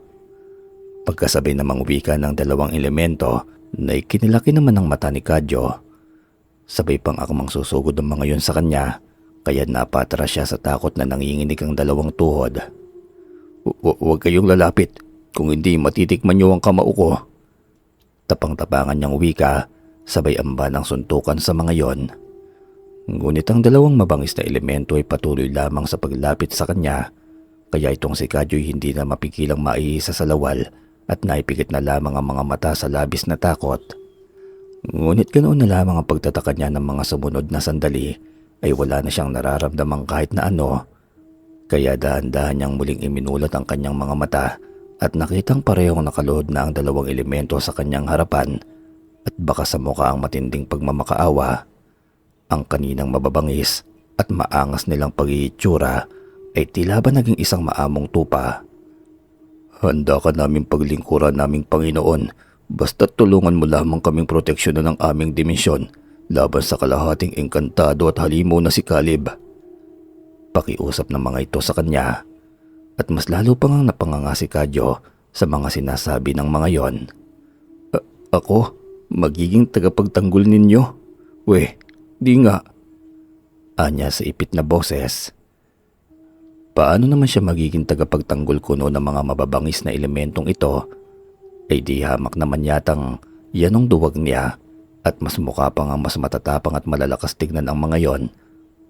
Pagkasabay namang wika ng dalawang elemento na ikinilaki naman ng mata ni Kadyo. Sabay pang akmang susugod ng mga yun sa kanya, kaya napatras siya sa takot na nanginginig ang dalawang tuhod. Huwag kayong lalapit, kung hindi matitikman niyo ang kamao ko. Tapang-tapangan niyang wika, sabay amba ng suntukan sa mga yon. Ngunit ang dalawang mabangis na elemento ay patuloy lamang sa paglapit sa kanya, kaya itong si Kadyo'y hindi na mapigilang maiisa sa lawal at naipikit na lamang ang mga mata sa labis na takot. Ngunit ganoon na lamang ang pagtataka niya ng mga sumunod na sandali ay wala na siyang nararamdamang kahit na ano. Kaya dahan-dahan niyang muling iminulot ang kanyang mga mata at nakitang parehong nakaluhod na ang dalawang elemento sa kanyang harapan at baka sa mukha ang matinding pagmamakaawa. Ang kaninang mababangis at maangas nilang pag-iitsura ay tila ba naging isang maamong tupa. Handa ka naming paglingkuran naming Panginoon, basta't tulungan mo lamang kaming proteksyonan ng aming dimensyon laban sa kalahating engkantado at halimaw na si Caleb. Pakiusap ng mga ito sa kanya at mas lalo pang ang napanganga si Kadyo sa mga sinasabi ng mga yon. Ako? Magiging tagapagtanggol ninyo? Weh, di nga. Anya sa ipit na boses. Paano naman siya magiging tagapagtanggol kuno ng mga mababangis na elementong ito? Ay di hamak naman yatang yanong duwag niya at mas mukha pang ang mas matatapang at malalakas tignan ang mga yon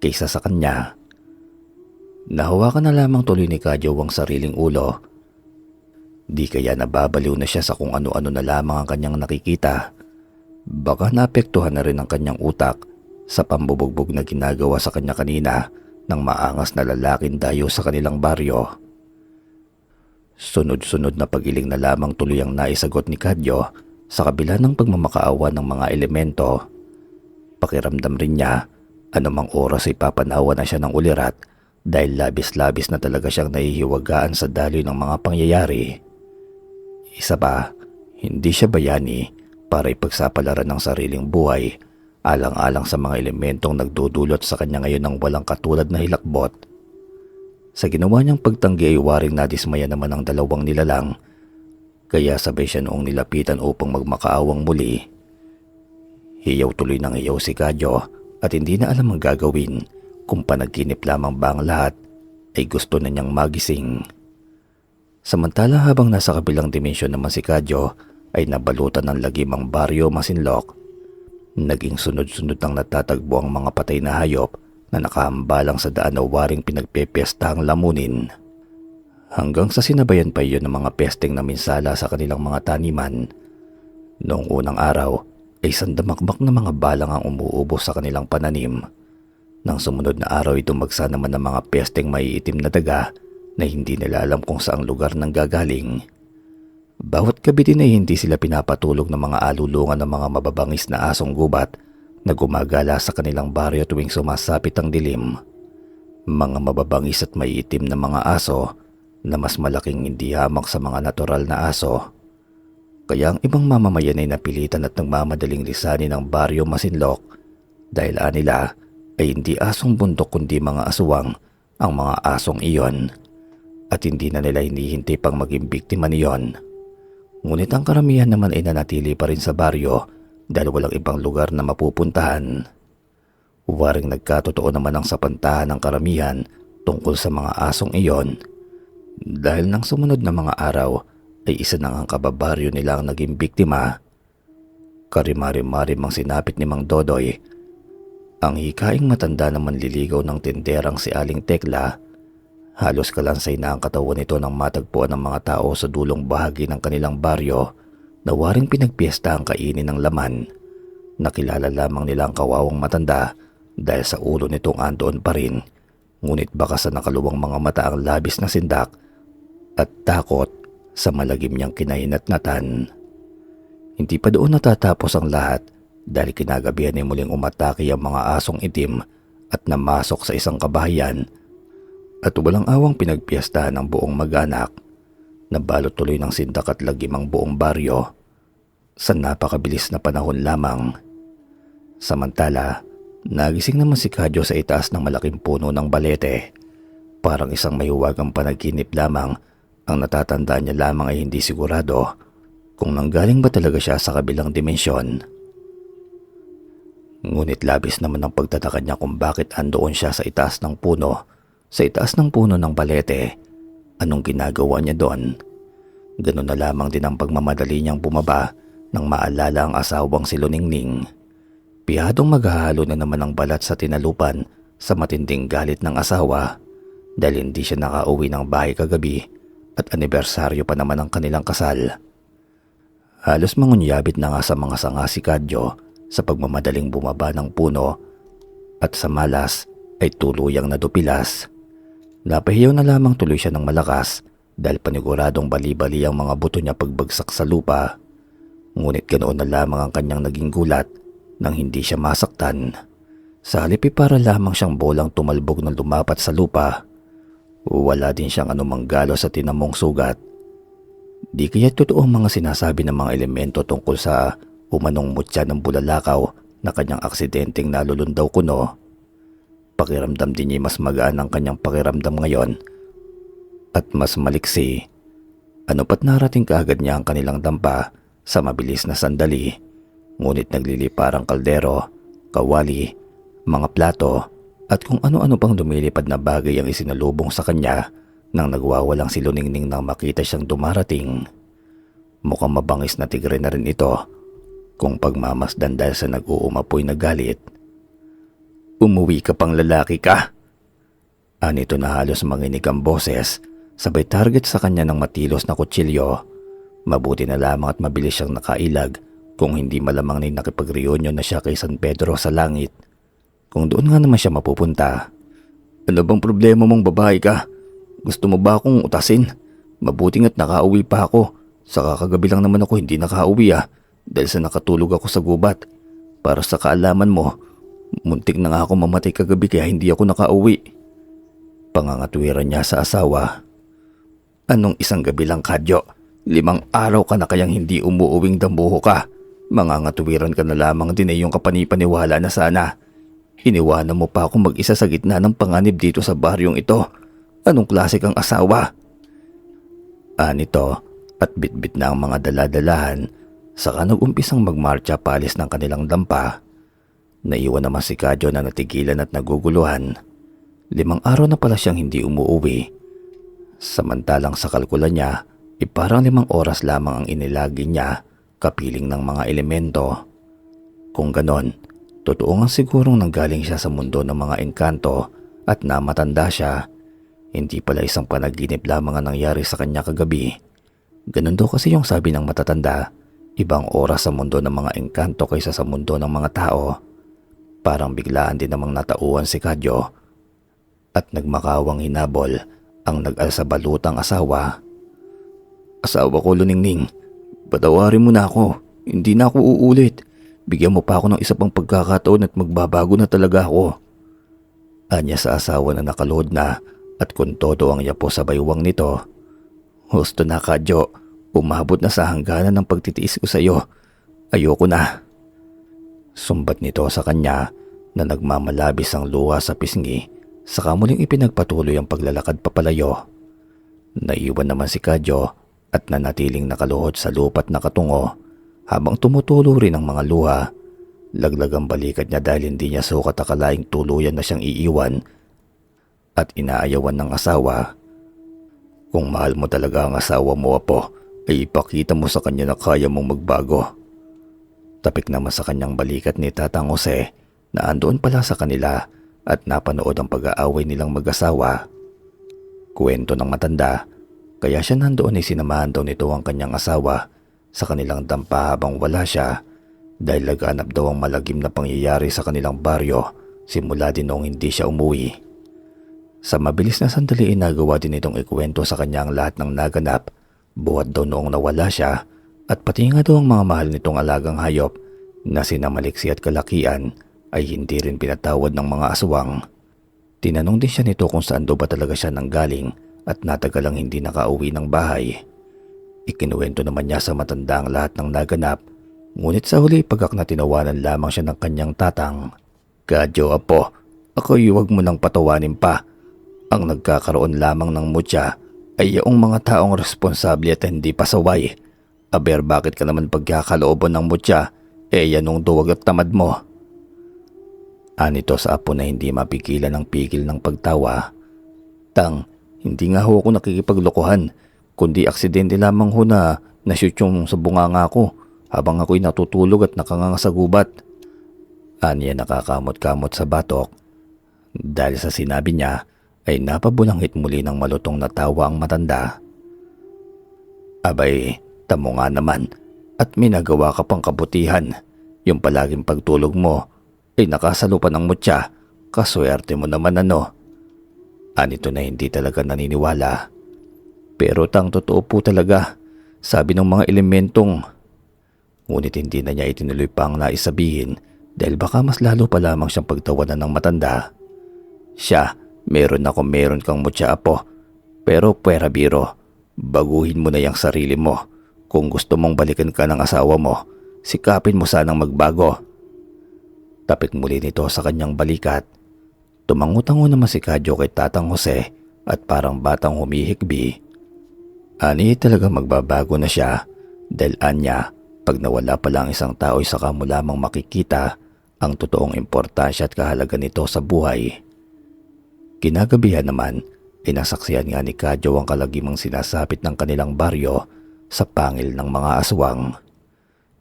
kaysa sa kanya. Nahawakan na lamang tuloy ni Kadyo ang sariling ulo. Di kaya nababaliw na siya sa kung ano-ano na lamang ang kanyang nakikita. Baka naapektuhan na rin ang kanyang utak sa pambubugbog na ginagawa sa kanya kanina ng maangas na lalaking dayo sa kanilang baryo. Sunod-sunod na pagiling na lamang tuloy ang naisagot ni Kadyo sa kabila ng pagmamakaawa ng mga elemento. Pakiramdam rin niya anumang oras ay papanawa na siya ng ulirat dahil labis-labis na talaga siyang nahihiwagaan sa daloy ng mga pangyayari. Isa pa, hindi siya bayani para ipagsapalaran ng sariling buhay alang-alang sa mga elementong nagdudulot sa kanya ngayon ng walang katulad na hilakbot. Sa ginawa niyang pagtanggi ay waring nadismaya naman ang dalawang nilalang, kaya sabay siya noong nilapitan upang magmakaawang muli. Hiyaw tuloy ng hiyaw si Kadyo at hindi na alam ang gagawin kung panaginip lamang ba ang lahat ay gusto na niyang magising. Samantala habang nasa kabilang dimensyon naman si Kadyo ay nabalutan ng lagimang baryo Masinloc. Naging sunod-sunod nang natatagbo ang mga patay na hayop na nakahambalang sa daan na waring pinagpepestahang lamunin. Hanggang sa sinabayan pa iyon ng mga pesteng na minsala sa kanilang mga taniman. Noong unang araw ay sandamakmak na mga balang ang umuubos sa kanilang pananim. Nang sumunod na araw ay dumagsa naman ng mga pesteng maiitim na daga na hindi nila alam kung saang lugar nang gagaling. Bawat gabi din ay hindi sila pinapatulog ng mga alulungan ng mga mababangis na asong gubat na gumagala sa kanilang baryo tuwing sumasapit ang dilim. Mga mababangis at maiitim na mga aso na mas malaking hindi hamak sa mga natural na aso. Kaya ang ibang mamamayan ay napilitan at nagmamadaling lisanin ang baryo Masinloc dahil anila ay hindi asong bundok kundi mga aswang ang mga asong iyon at hindi na nila hinihintay pang maging biktima niyon. Ngunit ang karamihan naman ay nanatili pa rin sa baryo dahil walang ibang lugar na mapupuntahan. Waring nagkatotoo naman ang sapantahan ng karamihan tungkol sa mga asong iyon dahil nang sumunod na mga araw ay isa na ang kababaryo nila ang naging biktima. Karimari-marim ang sinapit ni Mang Dodoy. Ang hikaing matanda na manliligaw ng tinderang si Aling Tekla. Halos kalansay na ang katawan nito nang matagpuan ng mga tao sa dulong bahagi ng kanilang baryo na waring pinagpiesta ang kainin ng laman. Nakilala lamang nila ang kawawang matanda dahil sa ulo nitong andoon pa rin, ngunit baka sa nakaluwang mga mata ang labis na sindak at takot sa malagim niyang kinahinatnatan. Hindi pa doon natatapos ang lahat dahil kinagabihan ay muling umatake ang mga asong itim at namasok sa isang kabahayan at walang awang pinagpiyastahan ng buong mag-anak. Nabalot tuloy ng sindak at lagim ang buong baryo sa napakabilis na panahon lamang. Samantala, nagising naman si Kadyo sa itaas ng malaking puno ng balete. Parang isang mahiwagang panaginip lamang. Ang natatandaan niya lamang ay hindi sigurado kung nanggaling ba talaga siya sa kabilang dimensyon. Ngunit labis naman ang pagtataka niya kung bakit andoon siya sa itaas ng puno. Sa itaas ng puno ng balete, anong ginagawa niya doon? Ganun na lamang din ang pagmamadali niyang bumaba nang maalala ang asawang si Luningning. Piyadong maghahalo na naman ang balat sa tinalupan sa matinding galit ng asawa dahil hindi siya nakauwi ng bahay kagabi at anibersaryo pa naman ang kanilang kasal. Halos mangunyabit na nga sa mga sanga si Kadyo sa pagmamadaling bumaba ng puno at sa malas ay tuluyang nadupilas. Napahiyaw na lamang tuloy siya ng malakas dahil paniguradong bali-bali ang mga buto niya pagbagsak sa lupa. Ngunit ganoon na lamang ang kanyang naging gulat nang hindi siya masaktan. Sa halip para lamang siyang bolang tumalbog na lumapat sa lupa. Wala din siyang anumang galo sa tinamong sugat. Di kaya totoo ang mga sinasabi ng mga elemento tungkol sa umanong mutya ng bulalakaw na kanyang aksidenteng nalulundaw kuno. Pakiramdam din niya mas magaan ang kanyang pakiramdam ngayon at mas maliksi. Ano pat narating kaagad niya ang kanilang dampa sa mabilis na sandali, ngunit naglilipar ang kaldero, kawali, mga plato at kung ano-ano pang lumilipad na bagay ang isinalubong sa kanya nang nagwawalang si Luningning nang makita siyang dumarating. Mukhang mabangis na tigre na rin ito kung pagmamasdan dahil sa nag-uumapoy na galit. "Umuwi ka pang lalaki ka?" Anito na halos manginig ang boses, sabay target sa kanya ng matilos na kutsilyo. Mabuti na lamang at mabilis siyang nakailag kung hindi malamang na nakipag-reunion na siya kay San Pedro sa langit. Kung doon nga naman siya mapupunta. "Ano bang problema mong babae ka? Gusto mo ba akong utasin? Mabuti nga't nakauwi pa ako. Sa kakagabi lang naman ako hindi nakauwi dahil sa nakatulog ako sa gubat. Para sa kaalaman mo, muntik na nga ako mamatay kagabi kaya hindi ako nakauwi." Pangangatwiran niya sa asawa. "Anong isang gabi lang, Kadyo? 5 araw ka na kayang hindi umuuwing dambuho ka. Mangangatwiran ka na lamang din ay yung kapanipaniwala na sana. Iniwanan mo pa ako mag-isa sa gitna ng panganib dito sa baryong ito. Anong klase kang asawa?" Anito at bitbit na ang mga daladalahan. Saka nag-umpisang magmarcha palis ng kanilang dampa. Naiwan naman si Kadyo na natigilan at naguguluhan. 5 araw na pala siyang hindi umuuwi. Samantalang sa kalkula niya, parang 5 oras lamang ang inilagi niya kapiling ng mga elemento. Kung ganon, totoo nga sigurong nanggaling siya sa mundo ng mga engkanto at namatanda siya. Hindi pala isang panaginip lamang ang nangyari sa kanya kagabi. Ganon daw kasi yung sabi ng matatanda, ibang oras sa mundo ng mga engkanto kaysa sa mundo ng mga tao. Parang biglaan din namang natauhan si Kadyo at nagmakawang hinabol ang nag-alsabalutang asawa. "Asawa ko, Luningning, patawarin mo na ako. Hindi na ako uulit. Bigyan mo pa ako ng isa pang pagkakataon at magbabago na talaga ako." Anya sa asawa na nakaluhod na at kung todo ang yapo sa baywang nito. "Husto na, Kadyo. Umabot na sa hangganan ng pagtitiis ko sa iyo. Ayoko na." Sumbat nito sa kanya na nagmamalabis ang luha sa pisngi, saka muling ipinagpatuloy ang paglalakad papalayo. Naiwan naman si Kadyo at nanatiling nakaluhod sa lupa't nakatungo habang tumutulo rin ang mga luha. Laglag ang balikat niya dahil hindi niya sukat akalaing tuluyan na siyang iiwan at inaayawan ng asawa. "Kung mahal mo talaga ang asawa mo, apo, ay ipakita mo sa kanya na kaya mong magbago." Tapik naman sa kanyang balikat ni Tatang Jose na andoon pala sa kanila at napanood ang pag-aaway nilang mag-asawa. Kwento ng matanda, kaya siya nandoon ay sinamahan daw nito ang kanyang asawa sa kanilang dampa habang wala siya dahil laganap daw ang malagim na pangyayari sa kanilang baryo simula din noong hindi siya umuwi. Sa mabilis na sandali nagawa din itong ikwento sa kanya ang lahat ng naganap, buhat daw noong nawala siya at pati nga daw ang mga mahal nitong alagang hayop na sina Maliksi at Kalakian ay hindi rin pinatawad ng mga aswang. Tinanong din siya nito kung saan daw ba talaga siya nanggaling at natagalang hindi nakauwi ng bahay. Ikinuwento naman niya sa matanda ang lahat ng naganap, ngunit sa huli pagkak na tinawanan lamang siya ng kanyang tatang. "Kadyo apo, ako'y huwag mo nang patawanin pa. Ang nagkakaroon lamang ng mutya ay yaong mga taong responsable at hindi pasaway. Aber bakit ka naman pagkakalooban ng mutya, yanong duwag at tamad mo?" Anito sa apo na hindi mapigilan ang pigil ng pagtawa. "Tang, hindi nga ho ako nakikipaglokohan, kundi aksidente lamang ho na nashoot yung sa bunganga ko habang ako'y natutulog at nakanganga sa gubat." Aniya nakakamot-kamot sa batok. Dahil sa sinabi niya ay napabulanghit muli ng malutong na tawa ang matanda. "Abay, tamo nga naman at may nagawa ka pang kabutihan. Yung palaging pagtulog mo ay nakasalupan ng mutya, kaswerte mo naman ano." Anito na hindi talaga naniniwala. "Pero tang totoo po talaga, sabi ng mga elementong." Ngunit hindi na niya itinuloy pa ang nais sabihin dahil baka mas lalo pa lamang siyang pagtawanan ng matanda. "Siya, meron kang mutya apo. Pero puwera biro, baguhin mo na yung sarili mo. Kung gusto mong balikan ka ng asawa mo, sikapin mo sanang magbago." Tapik muli nito sa kanyang balikat. Tumangutango naman si Kadyo kay Tatang Jose at parang batang humihikbi. Ani talaga magbabago na siya dahil anya pag nawala pa lang isang tao ay saka mo lamang makikita ang totoong importansya at kahalaga nito sa buhay. Kinagabihan naman ay nasaksihan nga ni Kadyo ang kalagimang sinasapit ng kanilang baryo sa pangil ng mga aswang.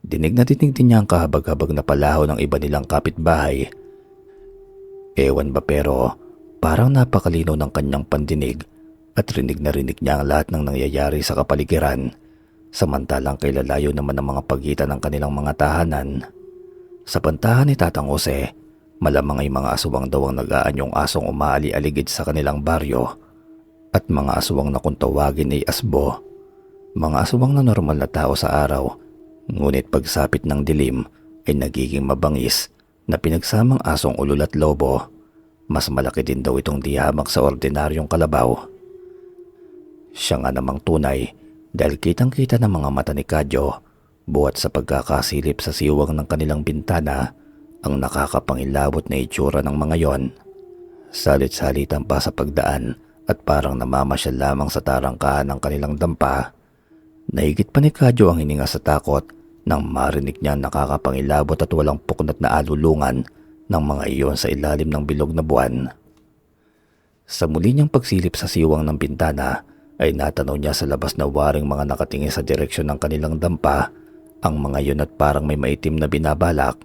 Dinig na dinig din niya ang kahabag-habag na palaho ng iba nilang kapitbahay. Ewan ba pero parang napakalinaw ng kanyang pandinig at rinig na rinig niya ang lahat ng nangyayari sa kapaligiran, samantalang kailalayo naman ang mga pagitan ng kanilang mga tahanan. Sa pantahan ni Tatang Jose, malamang ay mga aswang daw ang nag-aanyong asong umaali-aligid sa kanilang baryo at mga aswang na kung tawagin ay asbo. Mga aswang na normal na tao sa araw, ngunit pagsapit ng dilim ay nagiging mabangis na pinagsamang asong ulol at lobo. Mas malaki din daw itong dihamak sa ordinaryong kalabaw. Siya nga namang tunay dahil kitang-kita ng mga mata ni Kadyo buhat sa pagkakasilip sa siwang ng kanilang bintana ang nakakapangilabot na itsura ng mga yon. Salit-salitan pa sa pagdaan at parang namamasyal lamang sa tarangkahan ng kanilang dampa. Nahigit pa ni Kadyo ang hininga sa takot nang marinig niya nakakapangilabot at walang puknat na alulungan ng mga iyon sa ilalim ng bilog na buwan. Sa muli niyang pagsilip sa siwang ng bintana ay natanaw niya sa labas na waring mga nakatingin sa direksyon ng kanilang dampa ang mga iyon at parang may maitim na binabalak.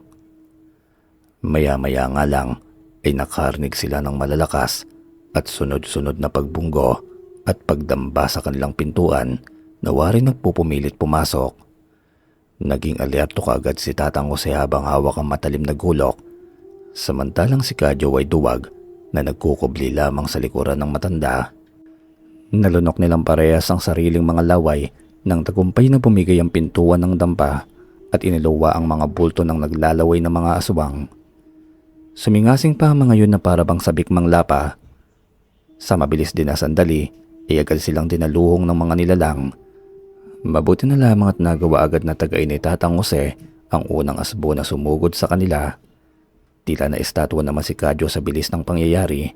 Maya-maya nga lang ay nakarinig sila ng malalakas at sunod-sunod na pagbunggo at pagdamba sa kanilang pintuan na waring nagpupumilit pumasok. Naging alerto kaagad si Tatang Jose habang hawak ang matalim na gulok, samantalang si Kadyo ay duwag na nagkukubli lamang sa likuran ng matanda. Nalunok nilang parehas ang sariling mga laway nang tagumpay na bumigay ang pintuan ng dampa at iniluwa ang mga bulto ng naglalaway na mga aswang. Sumingasing pa ang mga yun na parabang sabik manglapa. Sa mabilis din na sandali ay agad silang dinaluhong ng mga nilalang. Mabuti na lamang at nagawa agad na tagay ni Tatang Jose ang unang asbo na sumugod sa kanila. Tila na estatwa naman si Kadyo sa bilis ng pangyayari.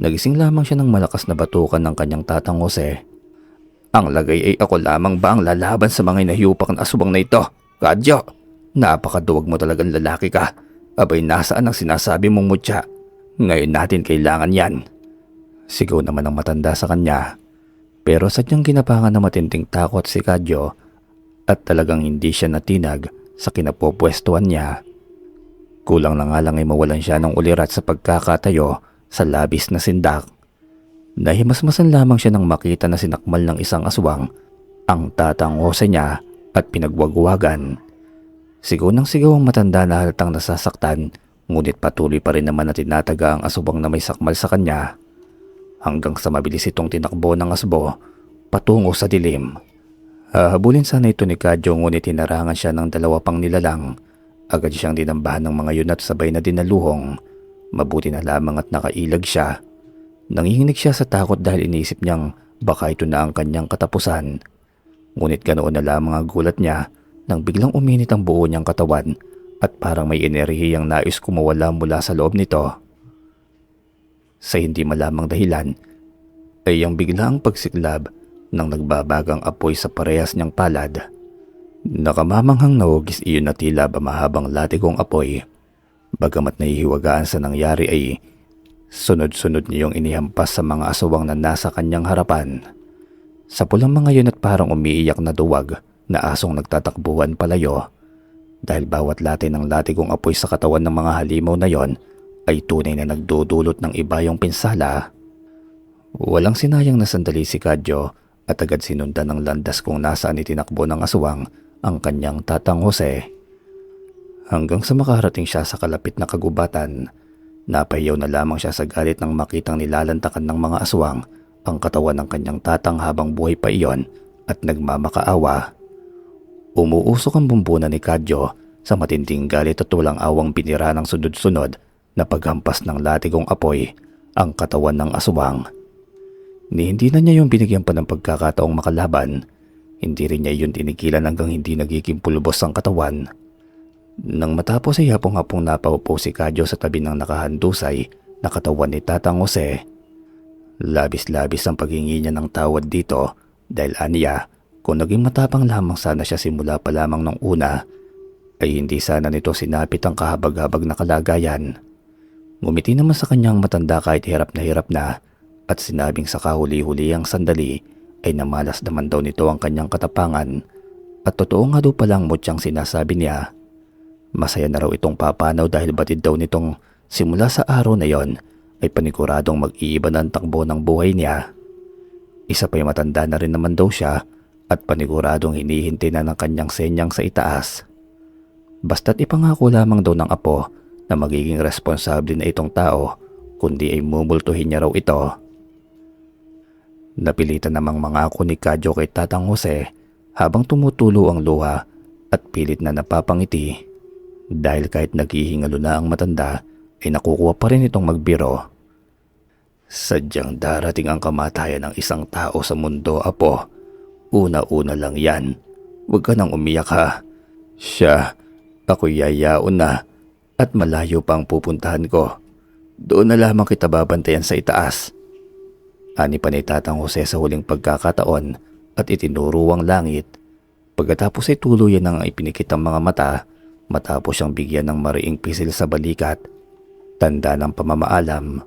Nagising lamang siya ng malakas na batukan ng kanyang Tatang Jose. "Ang lagay ay ako lamang ba ang lalaban sa mga inahiyupak na aswang na ito? Kadyo, napakaduwag mo talagang lalaki ka. Abay, nasaan ang sinasabi mong mutya? Ngayon natin kailangan yan." Sigaw naman ang matanda sa kanya. Pero sadyang ginapangan na matinding takot si Kadyo at talagang hindi siya natinag sa kinapopwestuhan niya. Kulang na nga lang ay mawalan siya ng ulirat sa pagkakatayo sa labis na sindak. Nahimasmasan lamang siya nang makita na sinakmal ng isang aswang ang Tatang Jose niya at pinagwagwagan. Sigaw ng sigaw ang matanda na halatang nasasaktan, Ngunit patuloy pa rin naman na tinataga ang aswang na may sakmal sa kanya hanggang sa mabilis itong tinakbo ng asbo patungo sa dilim. Hahabulin sana ito ni Kadyo ngunit hinarangan siya ng dalawa pang nilalang. Agad siyang dinambahan ng mga yun at sabay na dinaluhong. Mabuti na lamang at nakailag siya. Nanginginig siya sa takot dahil iniisip niyang baka ito na ang kanyang katapusan. Ngunit ganoon na lamang ang gulat niya nang biglang uminit ang buo niyang katawan at parang may enerhiyang nais kumawala mula sa loob nito. Sa hindi malamang dahilan ay ang biglaang pagsiklab ng nagbabagang apoy sa parehas niyang palad. Nakamamanghang nahugis iyon na tila ba mahabang latigong apoy. Bagamat nahihiwagaan sa nangyari ay sunod-sunod niyong inihampas sa mga aswang na nasa kanyang harapan. Sa pulang mga yun at parang umiiyak na duwag na asong nagtatakbuhan palayo dahil bawat lati ng latigong apoy sa katawan ng mga halimaw na yon ay tunay na nagdudulot ng ibayong pinsala. Walang sinayang na sandali si Kadyo at agad sinundan ng landas kung nasaan itinakbo ng aswang ang kanyang tatang Jose. Hanggang sa makarating siya sa kalapit na kagubatan, napahiyaw na lamang siya sa galit nang makitang nilalantakan ng mga aswang ang katawan ng kanyang tatang habang buhay pa iyon at nagmamakaawa. Umuusok ang bumbunan ni Kadyo sa matinding galit at walang awang binira ng sunod-sunod na paghampas ng latigong apoy ang katawan ng aswang. Ni hindi na niya yung binigyan pa ng pagkakataong makalaban, hindi rin niya yun tinigilan hanggang hindi nagiging pulbos ang katawan. Nang matapos ay hapong-hapong napaupo si Kadyo sa tabi ng nakahandusay na katawan ni Tatang Jose. Labis-labis ang paghingi niya ng tawad dito dahil aniya kung naging matapang lamang sana siya simula pa lamang nung una ay hindi sana nito sinapit ang kahabag-habag na kalagayan. Ngumiti naman sa kanyang matanda kahit hirap na at sinabing sa kahuli-huli ang sandali ay namalas naman daw nito ang kanyang katapangan at totoo nga daw palang mutyang sinasabi niya. Masaya na raw itong papanaw dahil batid daw nitong simula sa araw na yon ay paniguradong mag-iiba na ang takbo ng buhay niya. Isa pa'y matanda na rin naman daw siya at paniguradong hinihintay na ng kanyang senyang sa itaas. Basta't ipangako lamang daw ng apo na magiging responsable na itong tao kundi ay mumultuhin niya raw ito. Napilitan namang mangako ni Kadyo kay Tatang Jose habang tumutulo ang luha at pilit na napapangiti dahil kahit naghihingalo na ang matanda ay nakukuha pa rin itong magbiro. Sadyang darating ang kamatayan ng isang tao sa mundo, apo. Una-una lang yan. Huwag ka nang umiyak ha. Siya, ako'y yayaon na at malayo pang pupuntahan ko. Doon na lamang kita babantayan sa itaas. Ani pa ni Tatang Jose sa huling pagkakataon at itinuro ang langit. Pagkatapos ay tuluyan nang ipinikit ang mga mata matapos siyang bigyan ng mariing pisil sa balikat. Tanda ng pamamaalam.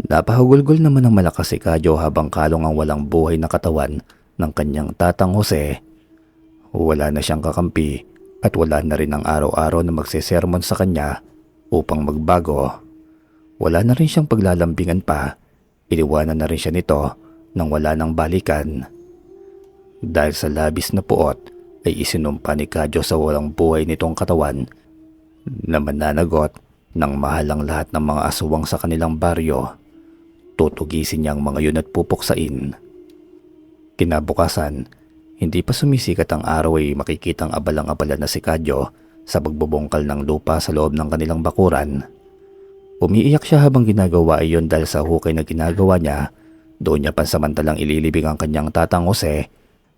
Napahugulgol naman ng malakas si Kadyo habang kalong ang walang buhay na katawan ng kanyang Tatang Jose. Wala na siyang kakampi at wala na rin ang araw-araw na magsesermon sa kanya upang magbago. Wala na rin siyang paglalambingan pa. Iniwanan na rin siya nito nang wala nang balikan. Dahil sa labis na puot ay isinumpa ni Kadyo sa walang buhay nitong katawan na mananagot ng mahalang lahat ng mga aswang sa kanilang baryo. Tutugisin niya ang mga yun at pupuksain. Kinabukasan, hindi pa sumisikat ang araw ay makikitang abalang-abala na si Kadyo sa pagbubungkal ng lupa sa loob ng kanilang bakuran. Umiiyak siya habang ginagawa iyon dahil sa hukay na ginagawa niya. Doon niya pansamantalang ililibing ang kanyang Tatang Jose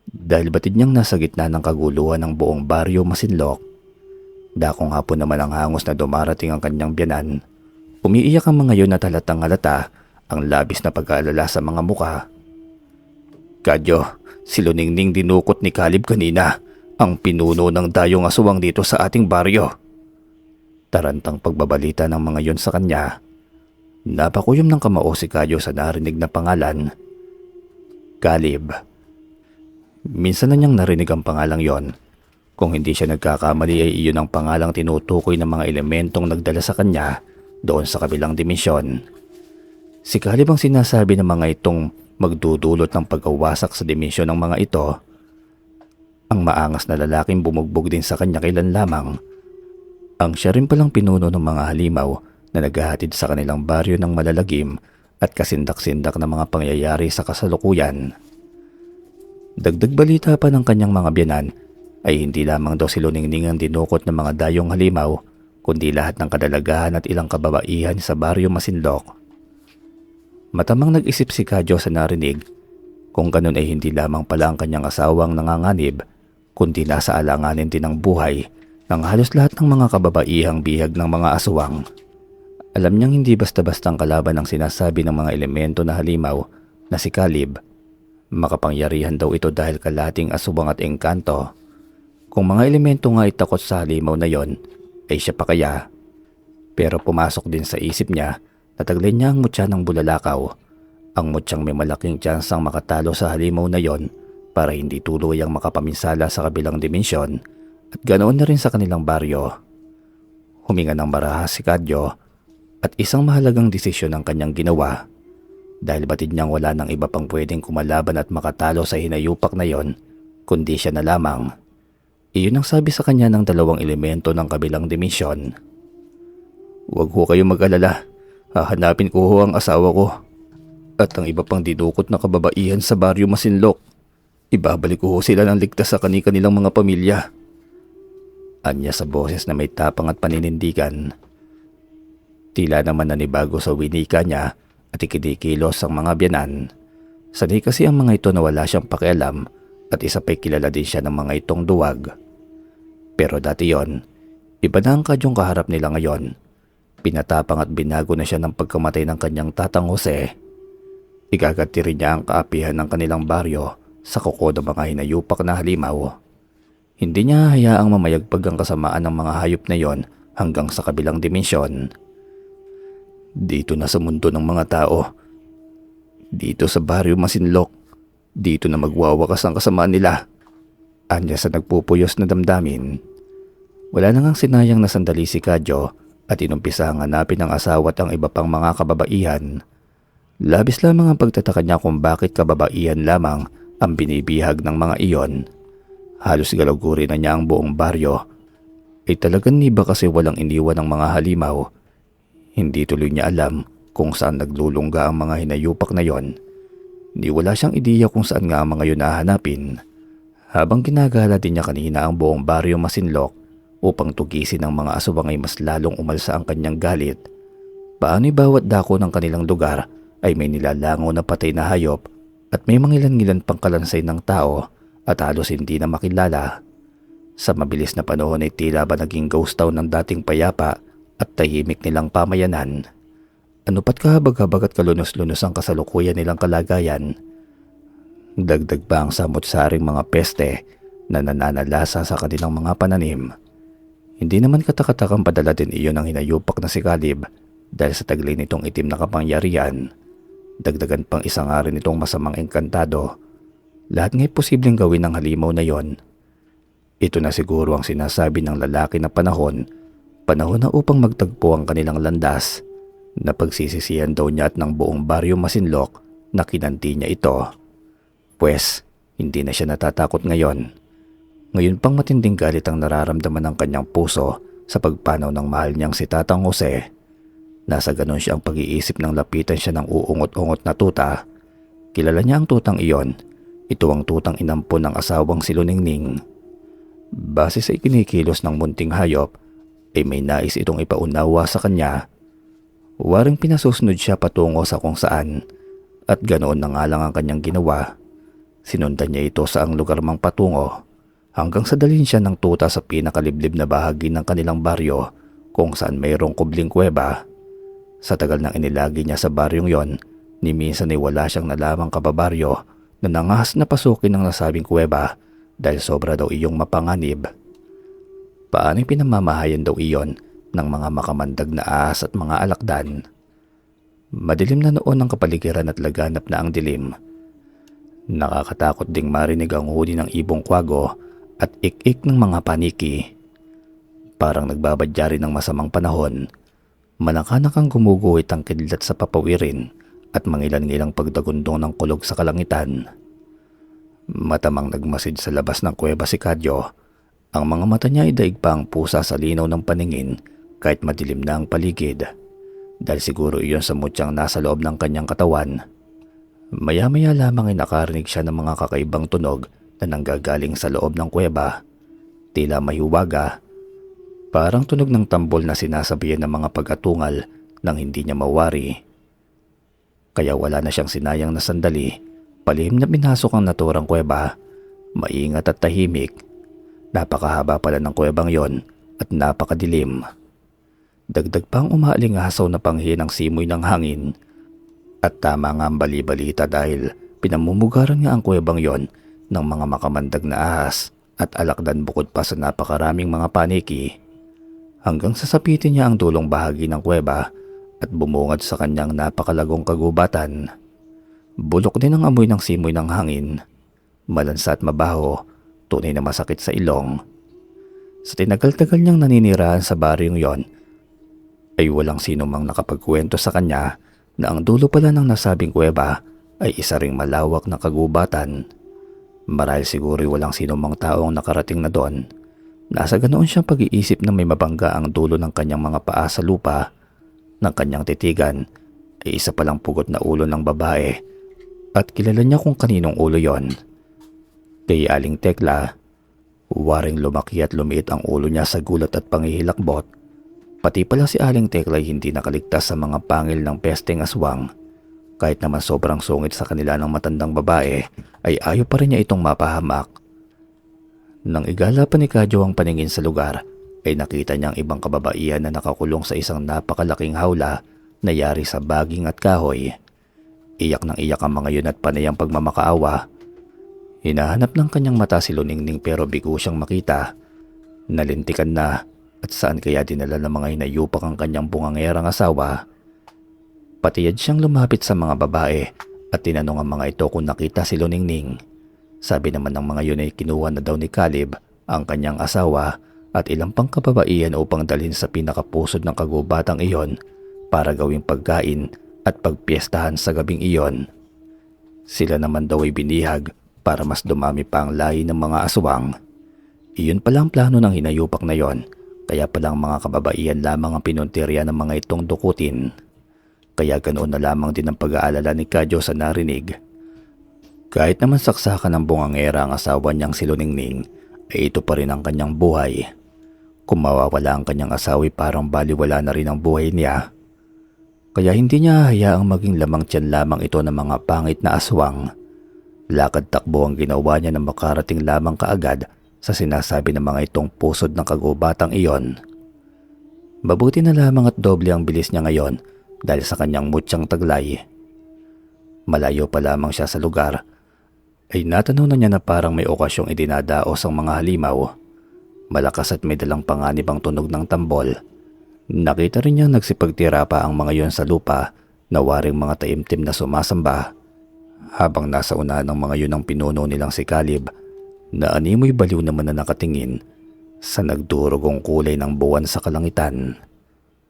dahil batid niyang nasa gitna ng kaguluhan ng buong baryo masinlok. Dakong hapon naman ang hangos na dumarating ang kanyang biyanan. Umiiyak ang mga yun at halatang halata ang labis na pag-aalala sa mga muka. Kadyo, si Luningning dinukot ni Kalib kanina, ang pinuno ng dayong aswang dito sa ating baryo. Tarantang pagbabalita ng mga yon sa kanya. Napakuyom ng kamao si Kadyo sa narinig na pangalan. Kalib. Minsan na niyang narinig ang pangalang yon. Kung hindi siya nagkakamali ay iyon ang pangalang tinutukoy ng mga elementong nagdala sa kanya doon sa kabilang dimensyon. Si Kalib ang sinasabi ng mga itong magdudulot ng pagkawasak sa dimensyon ng mga ito. Ang maangas na lalaking bumugbog din sa kanya kailan lamang. Ang siya rin palang pinuno ng mga halimaw na naghahatid sa kanilang baryo ng malalagim at kasindak-sindak na mga pangyayari sa kasalukuyan. Dagdag balita pa ng kanyang mga biyanan ay hindi lamang daw si Luningning ang dinukot ng mga dayong halimaw, kundi lahat ng kadalagahan at ilang kababaihan sa baryo Masinloc. Matamang nag-isip si Kadyo sa narinig, kung ganun ay hindi lamang pala ang kanyang asawang nanganganib, kundi nasa alanganin din ang buhay ng halos lahat ng mga kababaihang bihag ng mga aswang. Alam niyang hindi basta-bastang kalaban ang sinasabi ng mga elemento na halimaw na si Kalib. Makapangyarihan daw ito dahil kalating aswang at engkanto. Kung mga elemento nga itakot sa halimaw na yon, ay siya pa kaya? Pero pumasok din sa isip niya na taglay niya ang mutya ng bulalakaw. Ang mutyang may malaking tsansang makatalo sa halimaw na yon para hindi tuluyang makapaminsala sa kabilang dimensyon at ganoon na rin sa kanilang baryo. Huminga ng marahas si Kadyo at isang mahalagang desisyon ang kanyang ginawa dahil batid niyang wala nang iba pang pwedeng kumalaban at makatalo sa hinayupak na yon kundi siya na lamang. Iyon ang sabi sa kanya ng dalawang elemento ng kabilang dimensyon. "Huwag ho kayong mag-alala, hahanapin ko ho ang asawa ko at ang iba pang dinukot na kababaihan sa baryo Masinloc. Ibabalik ko ho sila ng ligtas sa kani-kanilang mga pamilya." Anya sa boses na may tapang at paninindigan. Tila naman nanibago sa winika niya at ikinikilos ang mga biyanan. Sanay kasi ang mga ito na wala siyang pakialam at isa pa'y kilala din siya ng mga itong duwag. Pero dati yon, iba na ang Kadyong kaharap nila ngayon. Pinatapang at binago na siya ng pagkamatay ng kanyang tatang Jose. Igagati rin niya ang kaapihan ng kanilang baryo sa kuko ng mga hinayupak na halimaw. Hindi niya hayaang mamayagpag ang kasamaan ng mga hayop na yon hanggang sa kabilang dimensyon. Dito na sa mundo ng mga tao. Dito sa baryo Masinloc. Dito na magwawakas ang kasamaan nila. Anya sa nagpupuyos na damdamin. Wala na ngang sinayang na sandali si Kadyo at inumpisa ang hanapin ang asawa at ang iba pang mga kababaihan. Labis lamang ang pagtataka niya kung bakit kababaihan lamang ang binibihag ng mga iyon. Halos galuguri na niya ang buong baryo. Ay talagang ni ba kasi walang iniwan ng mga halimaw. Hindi tuloy niya alam kung saan naglulungga ang mga hinayupak na yon. Di wala siyang ideya kung saan nga ang mga yun nahanapin. Habang ginagala din niya kanina ang buong baryo Masinloc upang tugisin ng mga aswang ay mas lalong umalsa ang kanyang galit. Paano'y bawat dako ng kanilang lugar ay may nilalangaw na patay na hayop at may mangilan-ngilan pang kalansay ng tao at halos hindi na makilala. Sa mabilis na panahon ay tila ba naging ghost town ng dating payapa at tahimik nilang pamayanan. Ano pat kahabag-habag at kalunos-lunos ang kasalukuyan nilang kalagayan. Dagdag pa ang samot-saring mga peste na nananalasa sa kanilang mga pananim. Hindi naman katakatakang padala din iyon ang hinayupak na si Kalib dahil sa taglay nitong itim na kapangyarihan. Dagdagan pang isang ari nitong masamang engkantado. Lahat nga'y posibleng gawin ng halimaw na yon. Ito na siguro ang sinasabi ng lalaki na panahon na upang magtagpo ang kanilang landas. Napagsisisihan daw niya at ng buong baryo Masinloc na kinanti niya ito. Pwes, hindi na siya natatakot ngayon. Ngayon pang matinding galit ang nararamdaman ng kanyang puso sa pagpanaw ng mahal niyang si Tatang Jose. Nasa ganon siya ang pag-iisip ng lapitan siya ng uungot-ungot na tuta. Kilala niya ang tutang iyon. Ito ang tutang inampon ng asawang si Luningning. Base sa ikinikilos ng munting hayop, ay may nais itong ipaunawa sa kanya. Waring pinasusunod siya patungo sa kung saan at ganoon na nga lang ang kanyang ginawa. Sinundan niya ito sa ang lugar mang patungo hanggang sa dalhin siya ng tuta sa pinakaliblib na bahagi ng kanilang baryo kung saan mayroong kubling kuweba. Sa tagal ng inilagi niya sa baryong yon, ni minsan ay wala siyang nalamang kababaryo na nangahas na pasukin ng nasabing kuweba dahil sobra daw iyong mapanganib. Paano'y pinamamahayan daw iyon ng mga makamandag na ahas at mga alakdan. Madilim na noon ang kapaligiran at laganap na ang dilim. Nakakatakot ding marinig ang huni ng ibong kwago at ik-ik ng mga paniki. Parang nagbabadya rin ng masamang panahon. Malakanak ang gumuguhit ang kidlat sa papawirin at mangilan-ngilang pagdagundong ng kulog sa kalangitan. Matamang nagmasid sa labas ng kuweba si Kadyo Ang mga mata niya ay daig pa ang pusa sa linaw ng paningin kahit madilim na ang paligid. Dahil siguro iyon sa mutyang nasa loob ng kanyang katawan. Maya-maya lamang ay nakarinig siya ng mga kakaibang tunog na nanggagaling sa loob ng kuweba. Tila mahiwaga. Parang tunog ng tambol na sinasabihan ng mga pag-atungal nang hindi niya mawari. Kaya wala na siyang sinayang na sandali. Palihim na pinasok ang naturang kuweba. Maingat at tahimik. Napakahaba pala ng kuwebang yon at napakadilim. Dagdag pang umaalingasaw na panghiyan ang simoy ng hangin. At tama nga ang bali-balita dahil pinamumugaran nga ang kuwebang yon ng mga makamandag na ahas at alakdan bukod pa sa napakaraming mga paniki. Hanggang sasapitin niya ang dulong bahagi ng kuweba at bumungad sa kanyang napakalagong kagubatan. Bulok din ang amoy ng simoy ng hangin. Malansa at mabaho, tunay na masakit sa ilong. Sa tinagal-tagal niyang naninirahan sa baryong yon, ay walang sino mang nakapagkwento sa kanya na ang dulo pala ng nasabing kuweba ay isa ring malawak na kagubatan. Marahil siguro walang sino mang taong nakarating na doon. Nasa ganoon siyang pag-iisip na may mabangga ang dulo ng kanyang mga paa sa lupa. Ng kanyang titigan ay isa palang pugot na ulo ng babae at kilala niya kung kaninong ulo yon. Kay Aling Tekla, waring lumaki at lumiit ang ulo niya sa gulat at panghihilakbot. Pati pala si Aling Tekla ay hindi nakaligtas sa mga pangil ng pesteng aswang. Kahit naman sobrang sungit sa kanila ng matandang babae, ay ayaw pa rin niya itong mapahamak. Nang igala pa ni Kadyo ang paningin sa lugar, ay nakita niyang ibang kababaihan na nakakulong sa isang napakalaking hawla na yari sa baging at kahoy. Iyak ng iyak ang mga yun at panay ang pagmamakaawa. Hinahanap ng kanyang mata si Luningning pero bigo siyang makita. Nalintikan na at saan kaya dinala ng mga hinayupak ang kanyang bungangerang asawa. Patiyad siyang lumapit sa mga babae at tinanong ang mga ito kung nakita si Luningning. Sabi naman ng mga yun ay kinuha na daw ni Caleb ang kanyang asawa at ilang pang kababaihan upang dalhin sa pinakapusod ng kagubatang iyon para gawing pagkain at pagpiestahan sa gabing iyon. Sila naman daw ay binihag para mas dumami pa ang lahi ng mga aswang. Iyon pala ang plano ng hinayupak na yon, kaya palang mga kababaihan lamang ang pinuntirya ng mga itong dukutin. Kaya ganoon na lamang din ang pag-aalala ni Kadyo sa narinig. Kahit naman saksakan ng bungangera ang asawa niyang si Luningning, ay ito pa rin ang kanyang buhay. Kung mawawala ang kanyang asawa, parang baliwala na rin ang buhay niya. Kaya hindi niya hayaang maging lamang tiyan lamang ito ng mga pangit na aswang. Lakad takbo ang ginawa niya na makarating lamang kaagad sa sinasabi ng mga itong pusod ng kagubatang iyon. Mabuti na lamang at doble ang bilis niya ngayon dahil sa kanyang mutyang taglay. Malayo pa lamang siya sa lugar ay natanaw na niya na parang may okasyong idinadaos ang mga halimaw. Malakas at may dalang panganib ang tunog ng tambol. Nakita rin niyang nagsipagtira pa ang mga yon sa lupa na waring mga taimtim na sumasamba. Habang nasa unahan ng mga yun ang pinuno nilang si Caleb, na animoy baliw naman na nakatingin sa nagdurugong kulay ng buwan sa kalangitan.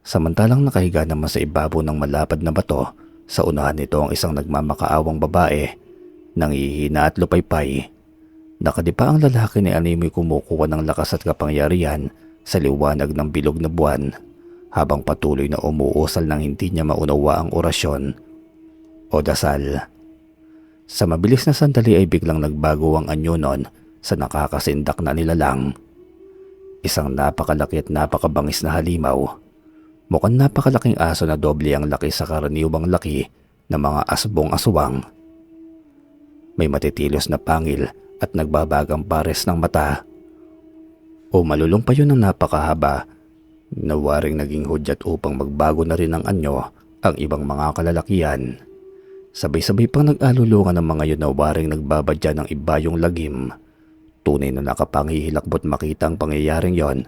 Samantalang nakahiga naman sa ibabaw ng malapad na bato, sa unahan nito ang isang nagmamakaawang babae, nangihina at lupaypay. Nakadipa ang lalaki ni animoy kumukuha ng lakas at kapangyarihan sa liwanag ng bilog na buwan, habang patuloy na umuusal nang hindi niya maunawa ang orasyon o dasal. Sa mabilis na sandali ay biglang nagbago ang anyo nun sa nakakasindak na nilalang. Isang napakalaki at napakabangis na halimaw. Mukhang napakalaking aso na doble ang laki sa karaniwang laki ng mga asbong aswang. May matitilos na pangil at nagbabagang pares ng mata. O malulong pa yun ng napakahaba na waring naging hudyat upang magbago na rin ng anyo ang ibang mga kalalakihan. Sabay-sabay pang nag-alulungan ng mga yun na waring nagbabadya ng iba yung lagim. Tunay na nakapanghihilakbot makita ang pangyayaring yon.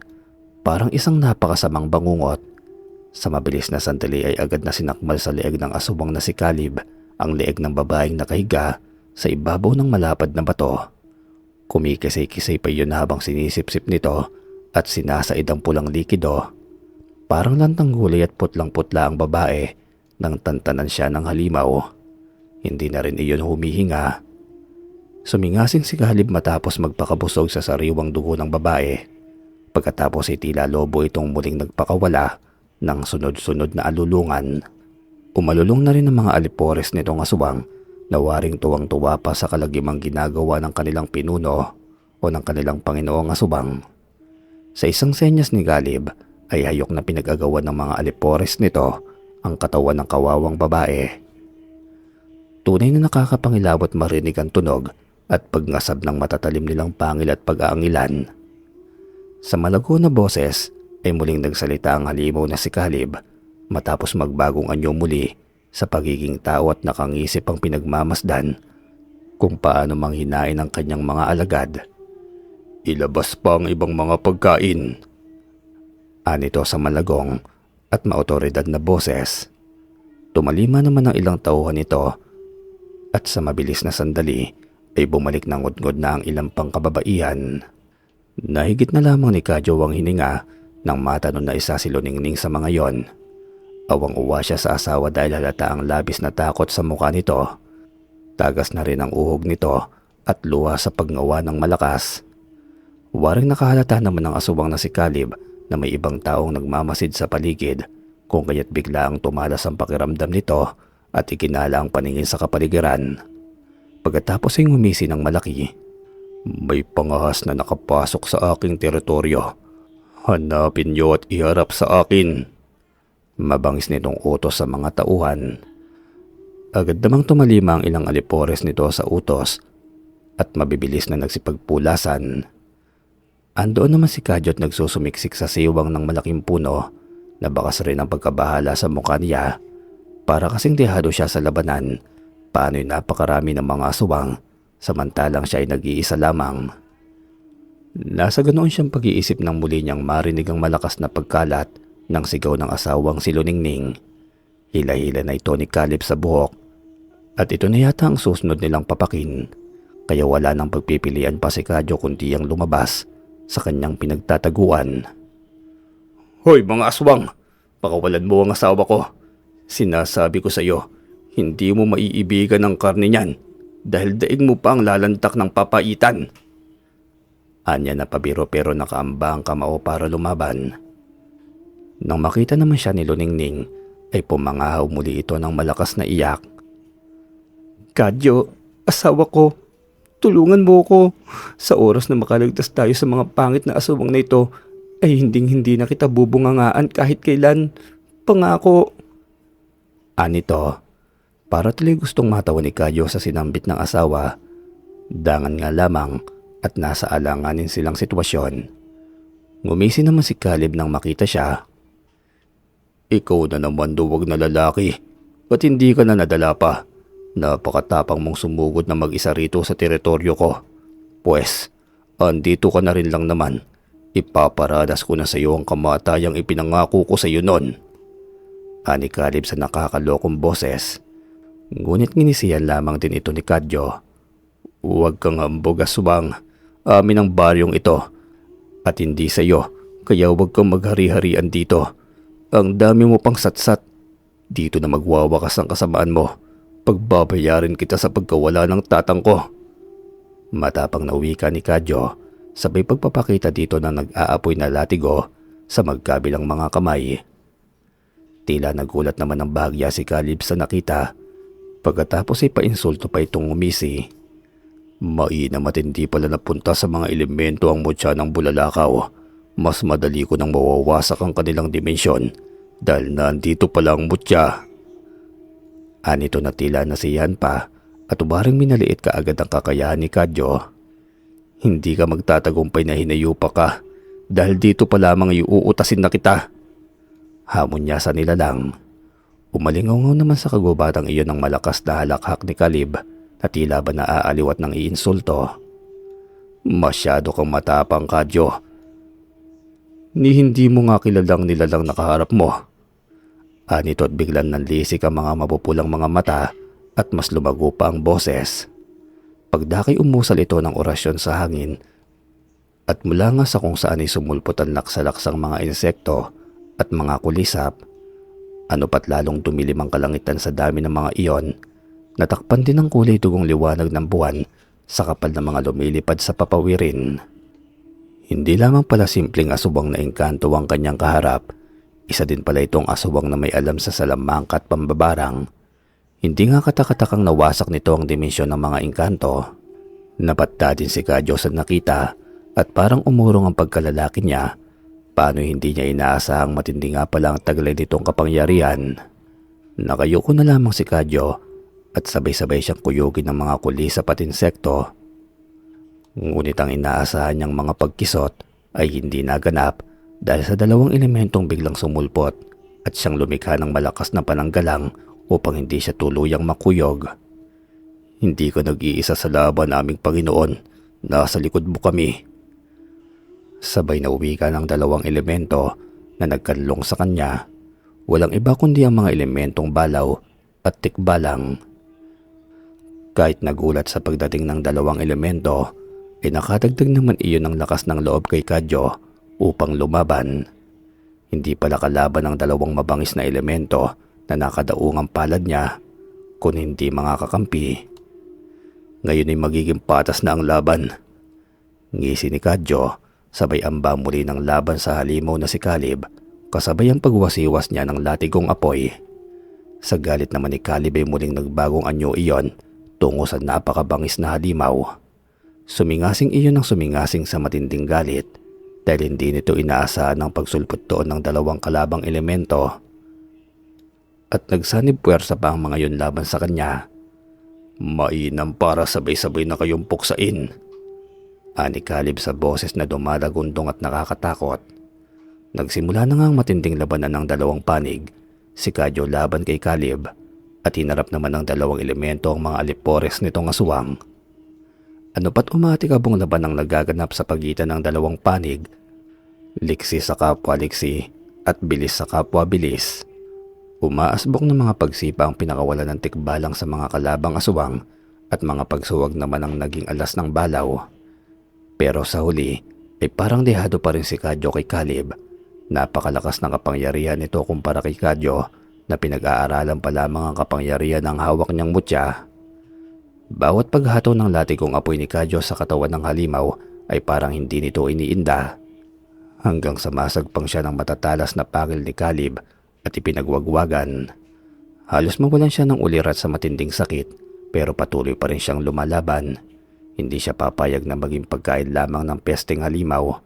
Parang isang napakasamang bangungot. Sa mabilis na sandali ay agad na sinakmal sa leeg ng aswang na si Caleb ang leeg ng babaeng nakahiga sa ibabaw ng malapad na bato. Kumikisay-kisay pa yun habang sinisip-sip nito at sinasaid ang pulang likido. Parang lantang gulay at putlang-putla ang babae nang tantanan siya ng halimaw. Hindi na rin iyon humihinga. Sumingasing si Caleb matapos magpakabusog sa sariwang dugo ng babae. Pagkatapos ay tila lobo itong muling nagpakawala ng sunod-sunod na alulungan. Umalulong na rin ang mga alipores nitong aswang na waring tuwang-tuwa pa sa kalagimang ginagawa ng kanilang pinuno o ng kanilang Panginoong aswang. Sa isang senyas ni Caleb ay hayok na pinag-agawan ng mga alipores nito ang katawan ng kawawang babae. Tunay na nakakapangilabot marinig ang tunog at pagngasab ng matatalim nilang pangil at pag-aangilan. Sa malago na boses ay muling nagsalita ang halimaw na si Caleb matapos magbagong anyo muli sa pagiging tao at nakangisip ang pinagmamasdan kung paano manghinain ang kanyang mga alagad. Ilabas pa ang ibang mga pagkain. Anito sa malagong at maotoridad na boses. Tumalima naman ang ilang tauhan nito at sa mabilis na sandali ay bumalik ng ngudngod na ang ilang pang kababaihan. Nahigit na lamang ni Kadyo ang hininga nang matanong na isa si Luningning sa mga yon. Awang-uwa siya sa asawa dahil halata ang labis na takot sa mukha nito. Tagas na rin ang uhog nito at luha sa pagngawa ng malakas. Waring nakahalata naman ang aswang na si Caleb na may ibang taong nagmamasid sa paligid kung kaya't bigla ang tumalas ang pakiramdam nito at ikinala ang paningin sa kapaligiran. Pagkatapos ay ngumisi ng malaki. May pangahas na nakapasok sa aking teritoryo. Hanapin niyo at iharap sa akin. Mabangis nitong utos sa mga tauhan. Agad namang tumalima ang ilang alipores nito sa utos at mabibilis na nagsipagpulasan. Andoon naman si Kadyo at nagsusumiksik sa siwang ng malaking puno na bakas rin ang pagkabahala sa mukha niya. Para kasing dehado siya sa labanan, paano'y napakarami ng mga aswang samantalang siya ay nag-iisa lamang. Nasa ganoon siyang pag-iisip nang muli niyang marinig ang malakas na pagkalat ng sigaw ng asawang si Luningning. Hila-hila na ito ni Caleb sa buhok at ito na yata ang susunod nilang papakin, kaya wala nang pagpipilian pa si Kadyo kundi ang lumabas sa kanyang pinagtataguan. Hoy mga aswang! Pakawalan mo ang asawa ko! Sinasabi ko sa iyo, hindi mo maiibigan ang karne niyan dahil daig mo pa ang lalantak ng papaitan. Anya na pabiro pero nakaamba ang kamao para lumaban. Nang makita naman siya ni Luningning ay pumangahaw muli ito ng malakas na iyak. Kadyo, asawa ko, tulungan mo ko. Sa oras na makaligtas tayo sa mga pangit na aswang na ito ay hinding-hindi na kita bubungangaan kahit kailan. Pangako. Anito, para tuloy gustong matawa ni Kadyo sa sinambit ng asawa. Dangan nga lamang at nasa alanganin silang sitwasyon. Ngumisi naman si Caleb nang makita siya. Ikaw na naman duwag na lalaki. Ba't hindi ka na nadala pa? Napakatapang mong sumugod na mag-isa rito sa teritoryo ko. Pwes, andito ka na rin lang naman. Ipaparadas ko na sa iyo ang kamatayang ipinangako ko sa iyo noon. Ani Caleb sa nakakalokong boses. Ngunit nginisiyan lamang din ito ni Kadyo. Huwag kang hambog aswang. Amin ang baryong ito. At hindi sa iyo, kaya huwag kang maghari-harian dito. Ang dami mo pang satsat. Dito na magwawakas ang kasamaan mo. Pagbabayarin kita sa pagkawala ng tatang ko. Matapang na wika ni Kadyo, sabay pagpapakita dito na nag-aapoy na latigo sa magkabilang mga kamay. Tila nagulat naman ng bahagya si Caleb sa nakita. Pagkatapos ay painsulto pa itong umisi. Mainam at hindi pala napunta sa mga elemento ang mutya ng bulalakaw. Mas madali ko nang mawawasak ang kanilang dimensyon dahil nandito pala ang mutya. Anito na tila nasiyahan pa at ubaring minaliit kaagad ang kakayahan ni Kadyo. Hindi ka magtatagumpay na hinayupa ka dahil dito pa lamang iuutasin na kita. Hamon niya sa nilalang. Umalingaw naman sa kagubatang iyon ng malakas na halakhak ni Caleb na tila ba naaaliwat ng iinsulto. Masyado kang matapang, Kadyo. Ni hindi mo nga kilalang nilalang nakaharap mo. Anito at biglang nanlisik ang mga mapupulang mga mata at mas lumago pa ang boses. Pagdakay umusal ito ng orasyon sa hangin at mula nga sa kung saan ay sumulpot ang laksalaksang mga insekto at mga kulisap, ano pat lalong dumilim ang kalangitan sa dami ng mga iyon, natakpan din ang kulay dugong liwanag ng buwan sa kapal ng mga lumilipad sa papawirin. Hindi lamang pala simpleng aswang na engkanto ang kanyang kaharap, isa din pala itong aswang na may alam sa salamangka at pambabarang. Hindi nga katakatakang nawasak nito ang dimensyon ng mga engkanto. Napatta din si Kadyo sa nakita at parang umurong ang pagkalalaki niya. Paano hindi niya inaasahang matindi nga pala ang taglay nitong kapangyarihan. Nakayuko na lamang si Kadyo at sabay-sabay siyang kuyugin ng mga kulis at insekto. Ngunit ang inaasahan niyang mga pagkisot ay hindi naganap dahil sa dalawang elementong biglang sumulpot at siyang lumikha ng malakas na pananggalang upang hindi siya tuluyang makuyog. Hindi ka nag-iisa sa laban, aming Panginoon. Nasa likod mo kami. Sabay na wika ng dalawang elemento na nagkanlong sa kanya. Walang iba kundi ang mga elementong balaw at tikbalang. Kahit nagulat sa pagdating ng dalawang elemento, ay nakadagdag naman iyon ng lakas ng loob kay Kadyo upang lumaban. Hindi pala kalaban ng dalawang mabangis na elemento na nakadaungang palad niya, kung hindi mga kakampi. Ngayon ay magiging patas na ang laban. Ngisi ni Kadyo, sabay amba muli ng laban sa halimaw na si Kalib, kasabay ang pagwasiwas niya ng latigong apoy. Sa galit naman ni Kalib ay muling nagbagong anyo iyon tungo sa napakabangis na halimaw. Sumingasing iyon ng sumingasing sa matinding galit dahil hindi nito inaasahan ang pagsulpot doon ng dalawang kalabang elemento. At nagsanib puwersa pa ang mga yun laban sa kanya. Mainam para sabay-sabay na kayong puksain, ani Kalib sa boses na dumadagundong at nakakatakot. Nagsimula na nga ang matinding labanan ng dalawang panig, si Kadyo laban kay Kalib, at hinarap naman ng dalawang elemento ang mga alipores nitong aswang. Ano pat umatikabong laban ang nagaganap sa pagitan ng dalawang panig, liksi sa kapwa liksi at bilis sa kapwa bilis. Umaasbok ng mga pagsipa ang pinakawalan ng tikbalang sa mga kalabang aswang at mga pagsuwag naman ang naging alas ng balaw. Pero sa huli ay parang dehado pa rin si Kadyo kay Kalib. Napakalakas ng kapangyarihan nito kumpara kay Kadyo na pinag-aaralan pa lamang ang kapangyarihan ng hawak niyang mutya. Bawat paghato ng latigong apoy ni Kadyo sa katawan ng halimaw ay parang hindi nito iniinda. Hanggang sa masagpang siya ng matatalas na pangil ni Kalib at ipinagwagwagan. Halos mawalan siya ng ulirat sa matinding sakit pero patuloy pa rin siyang lumalaban. Hindi siya papayag na maging pagkain lamang ng pesteng halimaw.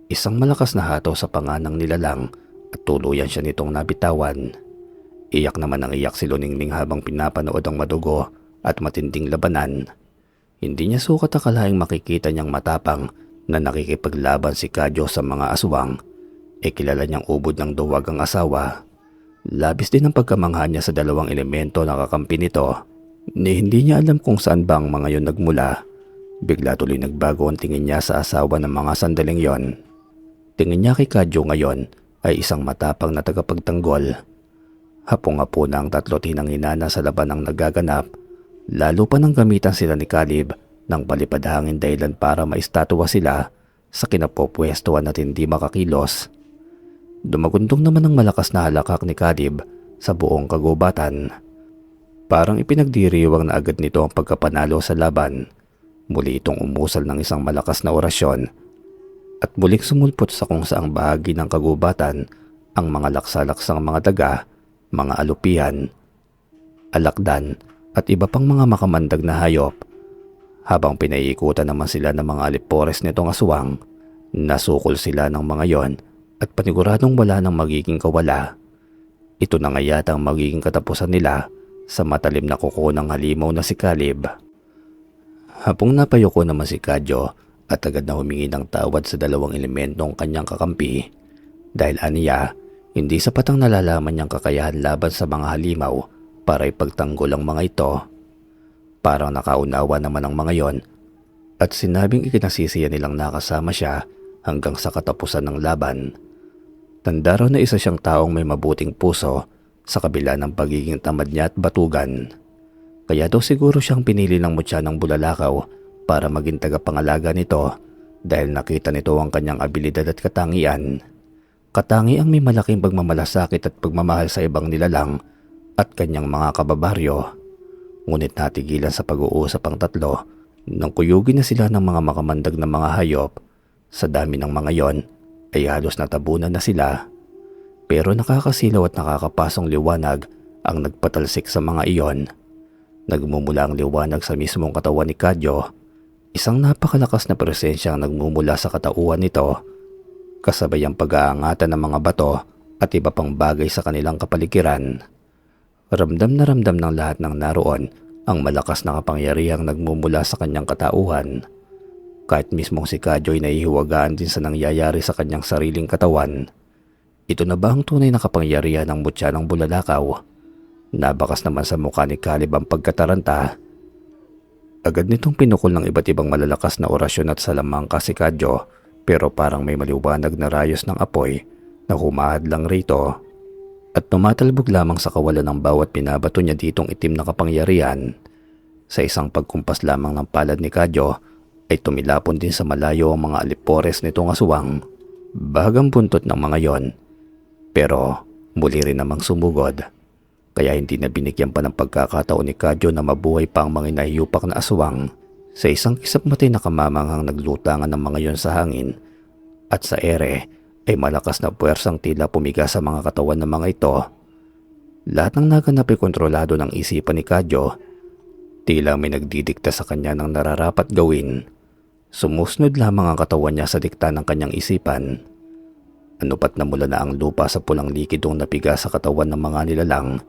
Isang malakas na hato sa panganang nilalang at tuluyan siya nitong nabitawan. Iyak naman ang iyak si Luningning habang pinapanood ang madugo at matinding labanan. Hindi niya sukat akalaing makikita niyang matapang na nakikipaglaban si Kadyo sa mga aswang. Kilala niyang ubod ng duwag ang asawa. Labis din ang pagkamangha niya sa dalawang elemento na kakampi nito. Hindi niya alam kung saan ba ang mga yon nagmula. Bigla tuloy nagbago ang tingin niya sa asawa ng mga sandaling yon. Tingin niya kay Kadyo ngayon ay isang matapang na tagapagtanggol. Hapong-hapo na ang tatlo tinanginana sa laban ang nagaganap. Lalo pa nang gamitan sila ni Kalib ng palipad hangin dahilan para maistatwa sila sa kinapopwestuhan at hindi makakilos. Dumagundong naman ang malakas na halakak ni Kalib sa buong kagubatan. Parang ipinagdiriwang na agad nito ang pagkapanalo sa laban. Muli itong umusal ng isang malakas na orasyon at muling sumulpot sa kung saang bahagi ng kagubatan ang mga laksa-laksang mga daga, mga alupihan, alakdan at iba pang mga makamandag na hayop. Habang pinaiikutan naman sila ng mga alipores nitong aswang, nasukol sila ng mga yon at paniguradong wala nang magiging kawala. Ito na nga yata ang magiging katapusan nila sa matalim na kuko ng halimaw na si Kalib. Hapong napayuko naman si Kadyo at agad na humingi ng tawad sa dalawang elementong kanyang kakampi dahil aniya hindi sapat ang nalalaman niyang kakayahan laban sa mga halimaw para ipagtanggol ang mga ito. Parang nakaunawa naman ang mga yon at sinabing ikinasisiya nilang nakasama siya hanggang sa katapusan ng laban. Tanda raw na isa siyang taong may mabuting puso sa kabila ng pagiging tamad niya at batugan. Kaya daw siguro siyang pinili ng mutya ng bulalakaw para maging tagapangalaga nito dahil nakita nito ang kanyang abilidad at katangian. Katangiang may malaking pagmamalasakit at pagmamahal sa ibang nilalang at kanyang mga kababaryo. Ngunit natigilan sa pag-uusap ang tatlo Nang kuyugin na sila ng mga makamandag na mga hayop, sa dami ng mga yon ay halos natabunan na sila. Pero nakakasilaw at nakakapasong liwanag ang nagpatalsik sa mga iyon. Nagmumula ang liwanag sa mismong katawan ni Kadyo, isang napakalakas na presensya ang nagmumula sa katauhan nito, kasabay ang pag-aangatan ng mga bato at iba pang bagay sa kanilang kapaligiran. Ramdam na ramdam ng lahat ng naroon ang malakas na kapangyarihang nagmumula sa kanyang katauhan. Kahit mismong si Kadyo ay nahihiwagaan din sa nangyayari sa kanyang sariling katawan. Ito na ba ang tunay na kapangyarihan ng mutya ng bulalakaw? Nabakas naman sa mukha ni Caleb ang pagkataranta. Agad nitong pinukol ng iba't ibang malalakas na orasyon at salamangka si Kadyo, pero parang may maliwanag na rayos ng apoy na humahad lang rito at tumatalbog lamang sa kawalan ng bawat pinabato niya ditong itim na kapangyarihan. Sa isang pagkumpas lamang ng palad ni Kadyo ay tumilapon din sa malayo ang mga alipores nitong aswang. Bahagang buntot ng mga yon, pero muli rin namang sumugod. Kaya hindi na binigyan pa ng pagkakataon ni Kadyo na mabuhay pa ang mga inahiyupak na aswang. Sa isang kisap matay na kamamanghang naglutangan ng mga yon sa hangin at sa ere ay malakas na puwersang tila pumiga sa mga katawan ng mga ito. Lahat ng naganap ay kontrolado ng isipan ni Kadyo. Tila may nagdidikta sa kanya ng nararapat gawin. Sumusunod lamang ang katawan niya sa dikta ng kanyang isipan. Anupat na mula na ang lupa sa pulang likidong napiga sa katawan ng mga nilalang.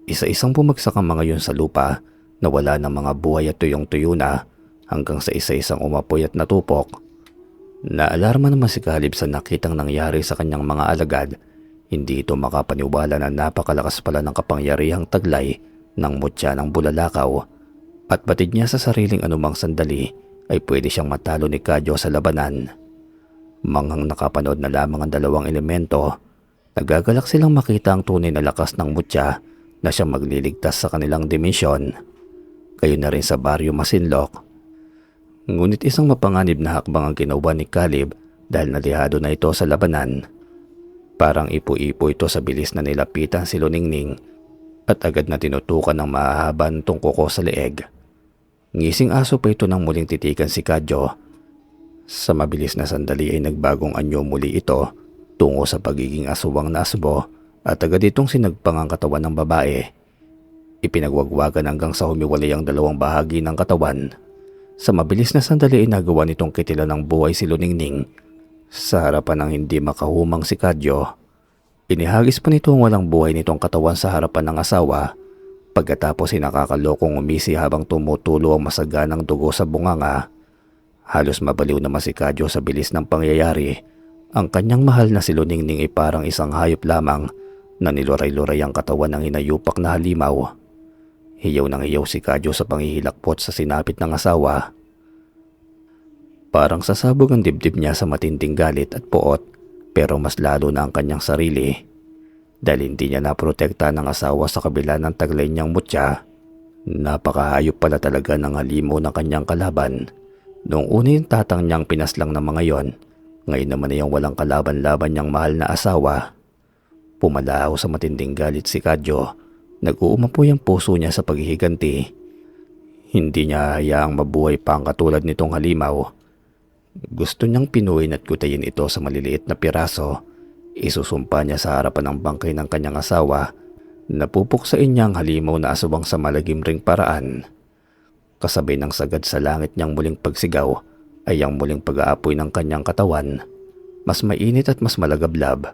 Isa-isang bumagsak ang mga yun sa lupa na wala ng mga buhay at tuyong-tuyo na hanggang sa isa-isang umapoy at natupok. Naalarma naman si Caleb sa nakitang nangyari sa kanyang mga alagad. Hindi ito makapaniwala na napakalakas pala ng kapangyarihang taglay ng mutya ng bulalakaw at batid niya sa sariling anumang sandali ay pwede siyang matalo ni Kadyo sa labanan. Manghang nakapanood na lamang ang dalawang elemento, nagagalak silang makita ang tunay na lakas ng mutya na siyang magliligtas sa kanilang dimensyon. Kayo na rin sa baryo Masinloc. Ngunit isang mapanganib na hakbang ang ginawa ni Caleb dahil nalihado na ito sa labanan. Parang ipo-ipo ito sa bilis na nilapitan si Luningning at agad na tinutukan ng mahahaba nitong kuko sa leeg. Ngising aso pa ito nang muling titigan si Kadyo. Sa mabilis na sandali ay nagbagong anyo muli ito tungo sa pagiging aswang na asbo at agad itong sinagpang ang katawan ng babae. Ipinagwagwagan hanggang sa humiwalay ang dalawang bahagi ng katawan. Sa mabilis na sandali ay nagawa nitong kitilan ng buhay si Luningning sa harapan ng hindi makahumang si Kadyo. Inihagis pa nito ang walang buhay nitong katawan sa harapan ng asawa. Pagkatapos ay nakakalokong umisi habang tumutulo ang masaganang dugo sa bunganga. Halos mabaliw naman si Kadyo sa bilis ng pangyayari. Ang kanyang mahal na si Luningning ay parang isang hayop lamang na niluray-luray ang katawan ng hinayupak na halimaw. Hiyaw nang hiyaw si Kadyo sa panghihilakpot sa sinapit ng asawa. Parang sasabog ang dibdib niya sa matinding galit at poot, pero mas lalo na ang kanyang sarili. Dahil hindi niya naprotekta ng asawa sa kabila ng taglay niyang mutya. Napakahayop pala talaga ng halimaw ng kanyang kalaban. Noong una yung tatang niyang pinaslang ng mga yon, ngayon naman ay yung walang kalaban-laban niyang mahal na asawa. Pumalaw sa matinding galit si Kadyo. Nag-uumapoy ang puso niya sa paghihiganti. Hindi niya hayaang mabuhay pa ang katulad nitong halimaw. Gusto niyang pinuhin at gutayin ito sa maliliit na piraso. Isusumpa niya sa harapan ng bangkay ng kanyang asawa. Napupuksain niya ang halimaw na aswang sa malagimring paraan. Kasabay ng sagad sa langit niyang muling pagsigaw ay ang muling pag-aapoy ng kanyang katawan. Mas mainit at mas malagablab.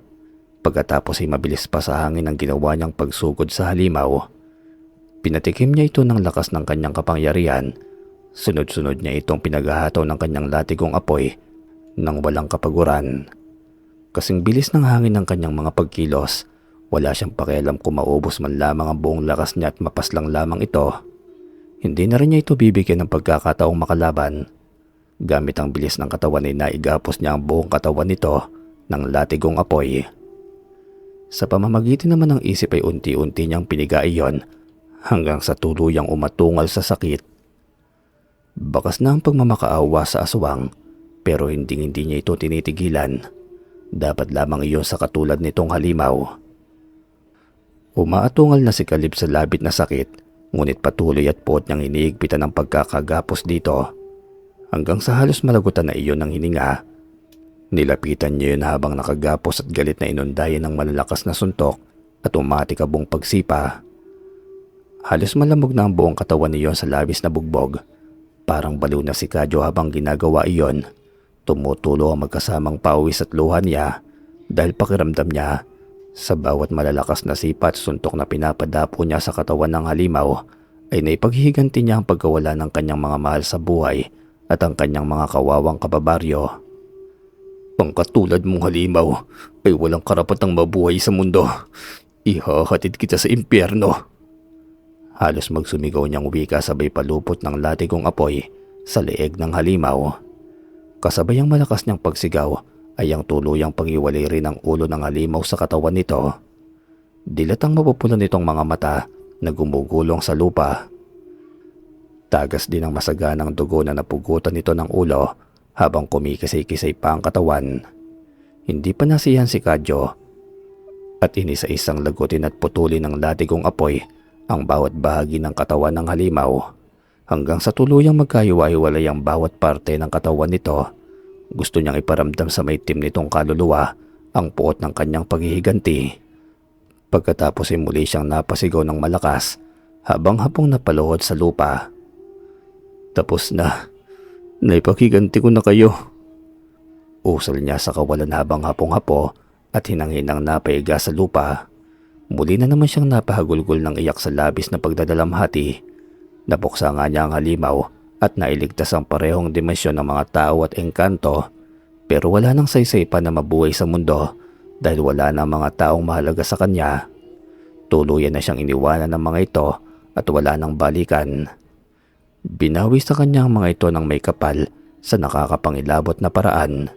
Pagkatapos ay mabilis pa sa hangin ang ginawa niyang pagsugod sa halimaw. Pinatikim niya ito ng lakas ng kanyang kapangyarihan. Sunod-sunod niya itong pinaghahataw ng kanyang latigong apoy nang walang kapaguran. Kasing bilis ng hangin ng kanyang mga pagkilos, wala siyang pakialam kung maubos man lamang ang buong lakas niya at mapaslang lamang ito. Hindi na rin niya ito bibigyan ng pagkakataong makalaban. Gamit ang bilis ng katawan ay naigapos niya ang buong katawan nito ng latigong apoy. Sa pamamagitan naman ng isip ay unti-unti niyang piniga iyon hanggang sa tuluyang umatungal sa sakit. Bakas na ang pagmamakaawa sa aswang pero hindi niya ito tinitigilan. Dapat lamang iyon sa katulad nitong halimaw. Umaatungal na si Caleb sa labit na sakit Ngunit patuloy at puot niyang iniigpitan ang pagkakagapos dito. Hanggang sa halos malagutan na iyon ng hininga. Nilapitan niya yun habang nakagapos at galit na inundayan ng malalakas na suntok at umatikabong pagsipa. Halos malamog na ang buong katawan niyon sa labis na bugbog. Parang baliw na si Kadyo habang ginagawa iyon. Tumutulo ang magkasamang pawis at luha niya dahil pakiramdam niya sa bawat malalakas na sipa at suntok na pinapadapo niya sa katawan ng halimaw ay naipaghihiganti niya ang pagkawala ng kanyang mga mahal sa buhay at ang kanyang mga kawawang kababaryo. Ang katulad mong halimaw ay walang karapatang mabuhay sa mundo. Ihahatid kita sa impyerno. Halos magsumigaw niyang wika sabay palupot ng latigong apoy sa leeg ng halimaw. Kasabay ang malakas niyang pagsigaw ay ang tuluyang paghiwalay rin ang ulo ng halimaw sa katawan nito. Dilatang mapupula nitong mga mata na gumugulong sa lupa. Tagas din ang masaganang dugo na napugutan nito ng ulo habang kumikisay-kisay pa ang katawan. Hindi pa nasiyahan si Kadyo at inisa-isang lagutin at putulin ng latigong apoy ang bawat bahagi ng katawan ng halimaw hanggang sa tuluyang magkahiwa-hiwalay ang bawat parte ng katawan nito. Gusto niyang iparamdam sa maitim nitong kaluluwa ang puot ng kanyang paghihiganti. Pagkatapos ay muli siyang napasigaw ng malakas habang hapong napaluhod sa lupa. Tapos na. Naipakiganti ko na kayo. Usal niya sa kawalan habang hapong-hapo at hinang-hinang napaiga sa lupa. Muli na naman siyang napahagulgol ng iyak sa labis na pagdadalamhati. Napuksa nga niya ang halimaw at nailigtas ang parehong dimensyon ng mga tao at engkanto. Pero wala nang saysay pa na mabuhay sa mundo dahil wala na mga taong mahalaga sa kanya. Tuluyan na siyang iniwanan ng mga ito at wala nang balikan. Binawi sa kanya ang mga ito ng may kapal sa nakakapangilabot na paraan.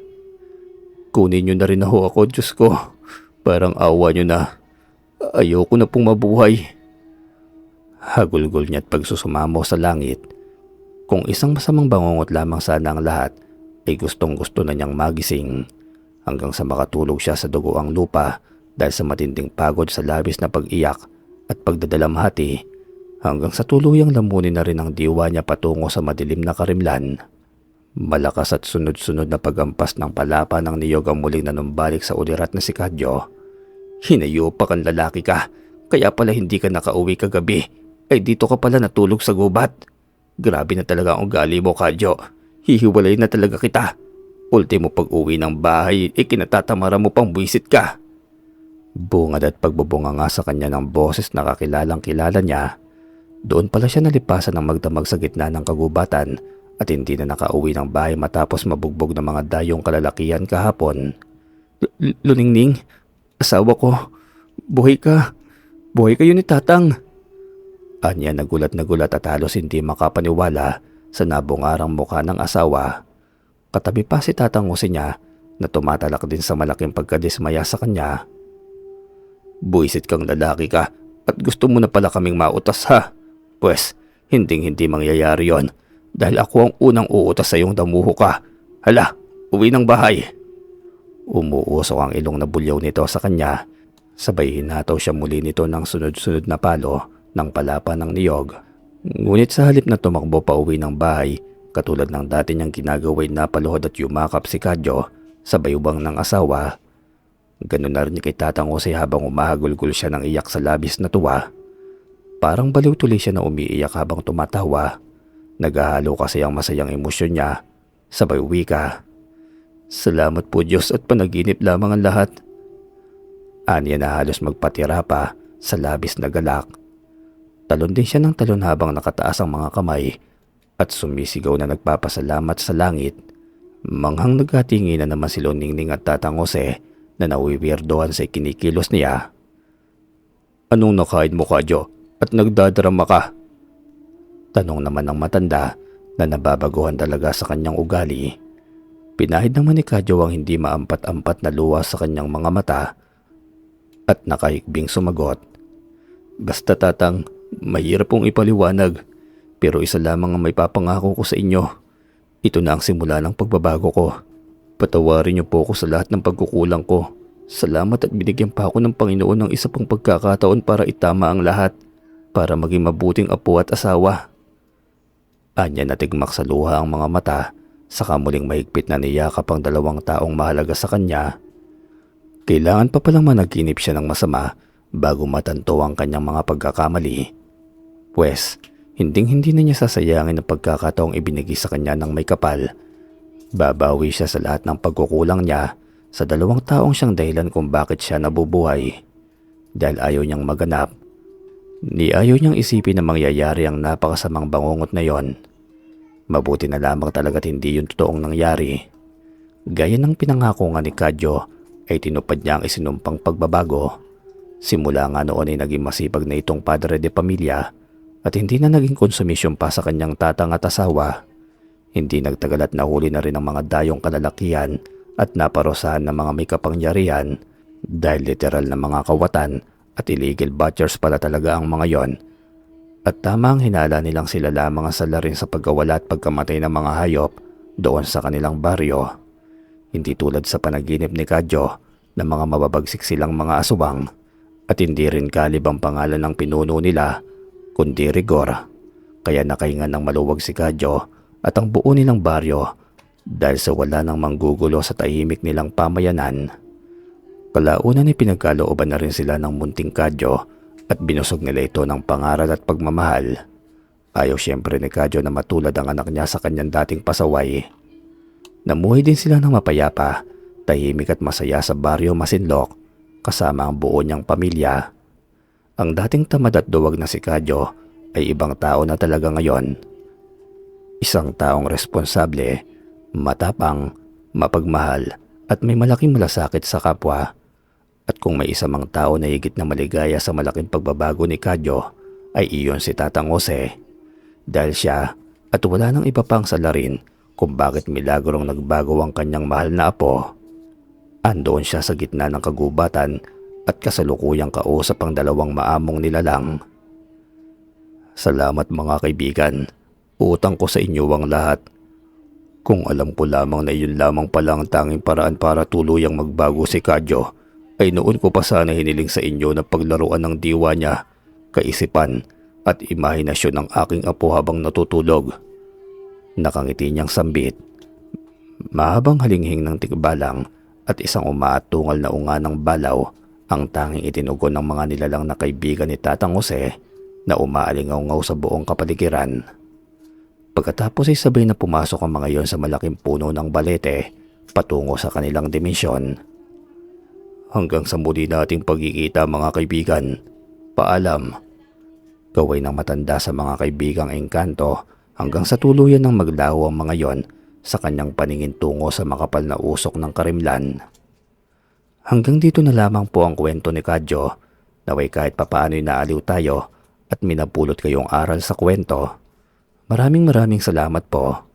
Kunin niyo na rin ako, Diyos ko. Parang awa niyo na. Ayoko na pong mabuhay. Hagulgol niya at pagsusumamo sa langit. Kung isang masamang bangungot lamang sana ang lahat, ay gustong-gusto na niyang magising. Hanggang sa makatulog siya sa dugo ang lupa dahil sa matinding pagod sa labis na pag-iyak at pagdadalamhati. Hanggang sa tuluyang lamunin na rin ang diwa niya patungo sa madilim na karimlan. Malakas at sunod-sunod na pagampas ng palapa ng niyog ang muling nanumbalik sa ulirat na si Kadyo. Hinayupak kang lalaki ka, kaya pala hindi ka nakauwi kagabi. Ay dito ka pala natulog sa gubat. Grabe na talaga ang ugali mo, Kadyo. Hihiwalay na talaga kita. Ultimo pag-uwi ng bahay, kinatatamara mo pang buwisit ka. Bungad at pagbubunga nga sa kanya ng boses na kakilalang kilala niya. Doon pala siya nalipasan ng magdamag sa gitna ng kagubatan at hindi na nakauwi ng bahay matapos mabugbog ng mga dayong kalalakihan kahapon. Luningning, asawa ko, buhay ka. Buhay kayo ni Tatang. Anya nagulat at halos hindi makapaniwala sa nabungarang mukha ng asawa. Katabi pa si Tatang Jose niya na tumatalak din sa malaking pagkadismaya sa kanya. Buisit kang lalaki ka at gusto mo na pala kaming mautas ha. Pwes, hindi mangyayari yon dahil ako ang unang uutas sa iyong damuho ka. Hala, uwi ng bahay. Umuusok ang ilong na bulyaw nito sa kanya. Sabay hinataw siya muli nito ng sunod-sunod na palo ng palapa ng niyog. Ngunit sa halip na tumakbo pa uwi ng bahay, katulad ng dati niyang ginagaway na paluhod at yumakap si Kadyo sa bayubang ng asawa. Ganun na rin kay Tatang Jose habang umahagulgol siya ng iyak sa labis na tuwa. Parang baliw tuloy siya na umiiyak habang tumatawa. Naghahalo kasi ang masayang emosyon niya. Sabay wika. Salamat po Diyos at panaginip lamang ang lahat. Anya na halos magpatira pa sa labis na galak. Talon din siya ng talon habang nakataas ang mga kamay at sumisigaw na nagpapasalamat sa langit. Manghang naghatingi na naman si Luningning at Tatang Jose na nawiwirdohan sa kinikilos niya. Anong nakain mo, Kadyo? At nagdadrama ka? Tanong naman ng matanda na nababaguhan talaga sa kanyang ugali. Pinahid naman ni Kadyo ang hindi maampat-ampat na luha sa kanyang mga mata at nakahikbing sumagot. Basta Tatang, mahirap pong ipaliwanag pero isa lamang ang may papangako ko sa inyo. Ito na ang simula ng pagbabago ko. Patawarin niyo po ako sa lahat ng pagkukulang ko. Salamat at binigyan pa ako ng Panginoon ng isa pang pagkakataon para itama ang lahat. para maging mabuting apo at asawa. Anya natigmak sa luha ang mga mata, saka muling mahigpit na niyakap ang dalawang taong mahalaga sa kanya. Kailangan pa palang managinip siya ng masama bago matanto ang kanyang mga pagkakamali. Pwes, hinding-hindi na niya sasayangin ang pagkakataong ibinigay sa kanya ng may kapal. Babawi siya sa lahat ng pagkukulang niya sa dalawang taong siyang dahilan kung bakit siya nabubuhay. Dahil ayaw niyang maganap. Ni ayaw niyang isipin na mangyayari ang napakasamang bangungot na yon. Mabuti na lamang talaga't hindi yun totoong nangyari. Gaya ng pinangako nga ni Kadyo ay tinupad niya ang isinumpang pagbabago. Simula nga noon ay naging masipag na itong padre de pamilya at hindi na naging konsumisyon pa sa kanyang tatang at asawa. Hindi nagtagal at nahuli na rin ang mga dayong kalalakihan at naparosahan ng mga may kapangyarihan dahil literal na mga kawatan at illegal butchers pala talaga ang mga yon. At tama ang hinala nilang sila lamang ang salarin sa pagkawala at pagkamatay ng mga hayop doon sa kanilang baryo. Hindi tulad sa panaginip ni Kadyo na mga mababagsik silang mga aswang at hindi rin kalib ang pangalan ng pinuno nila kundi rigor. Kaya nakahinga ng maluwag si Kadyo at ang buo nilang baryo dahil sa wala nang manggugulo sa tahimik nilang pamayanan. Kalaunan ay pinagkalooban na rin sila ng munting Kadyo at binusog nila ito ng pangaral at pagmamahal. Ayaw siyempre ni Kadyo na matulad ang anak niya sa kanyang dating pasaway. Namuhay din sila ng mapayapa, tahimik at masaya sa baryo Masinloc kasama ang buo niyang pamilya. Ang dating tamad at duwag na si Kadyo ay ibang tao na talaga ngayon. Isang taong responsable, matapang, mapagmahal at may malaking malasakit sa kapwa. At kung may isa mang tao na higit na maligaya sa malaking pagbabago ni Kadyo ay iyon si Tatang Jose. Dahil siya at wala nang iba pang salarin kung bakit milagrong nagbago ang kanyang mahal na apo. Andoon siya sa gitna ng kagubatan at kasalukuyang kausap ang dalawang maamong nilalang. Salamat mga kaibigan, utang ko sa inyo ang lahat. Kung alam ko lamang na iyon lamang pala ang tanging paraan para tuluyang magbago si Kadyo, ay noon ko pa sana hiniling sa inyo na paglaruan ng diwa niya, kaisipan at imahinasyon ng aking apo habang natutulog. Nakangiti niyang sambit. Mahabang halinghing ng tigbalang at isang umaatungal na unga ng balaw ang tanging itinugon ng mga nilalang na kaibigan ni Tatang Jose na umaalingaw-ngaw sa buong kapaligiran. Pagkatapos ay sabay na pumasok ang mga yon sa malaking puno ng balete patungo sa kanilang dimensyon. Hanggang sa muli nating pagkikita mga kaibigan. Paalam. Gaway ng matanda sa mga kaibigang engkanto hanggang sa tuluyan ng maglaho ang mga yon sa kanyang paningin tungo sa makapal na usok ng karimlan. Hanggang dito na lamang po ang kwento ni Kadyo. Naway kahit papaano'y naaliw tayo at minapulot kayong aral sa kwento. Maraming salamat po.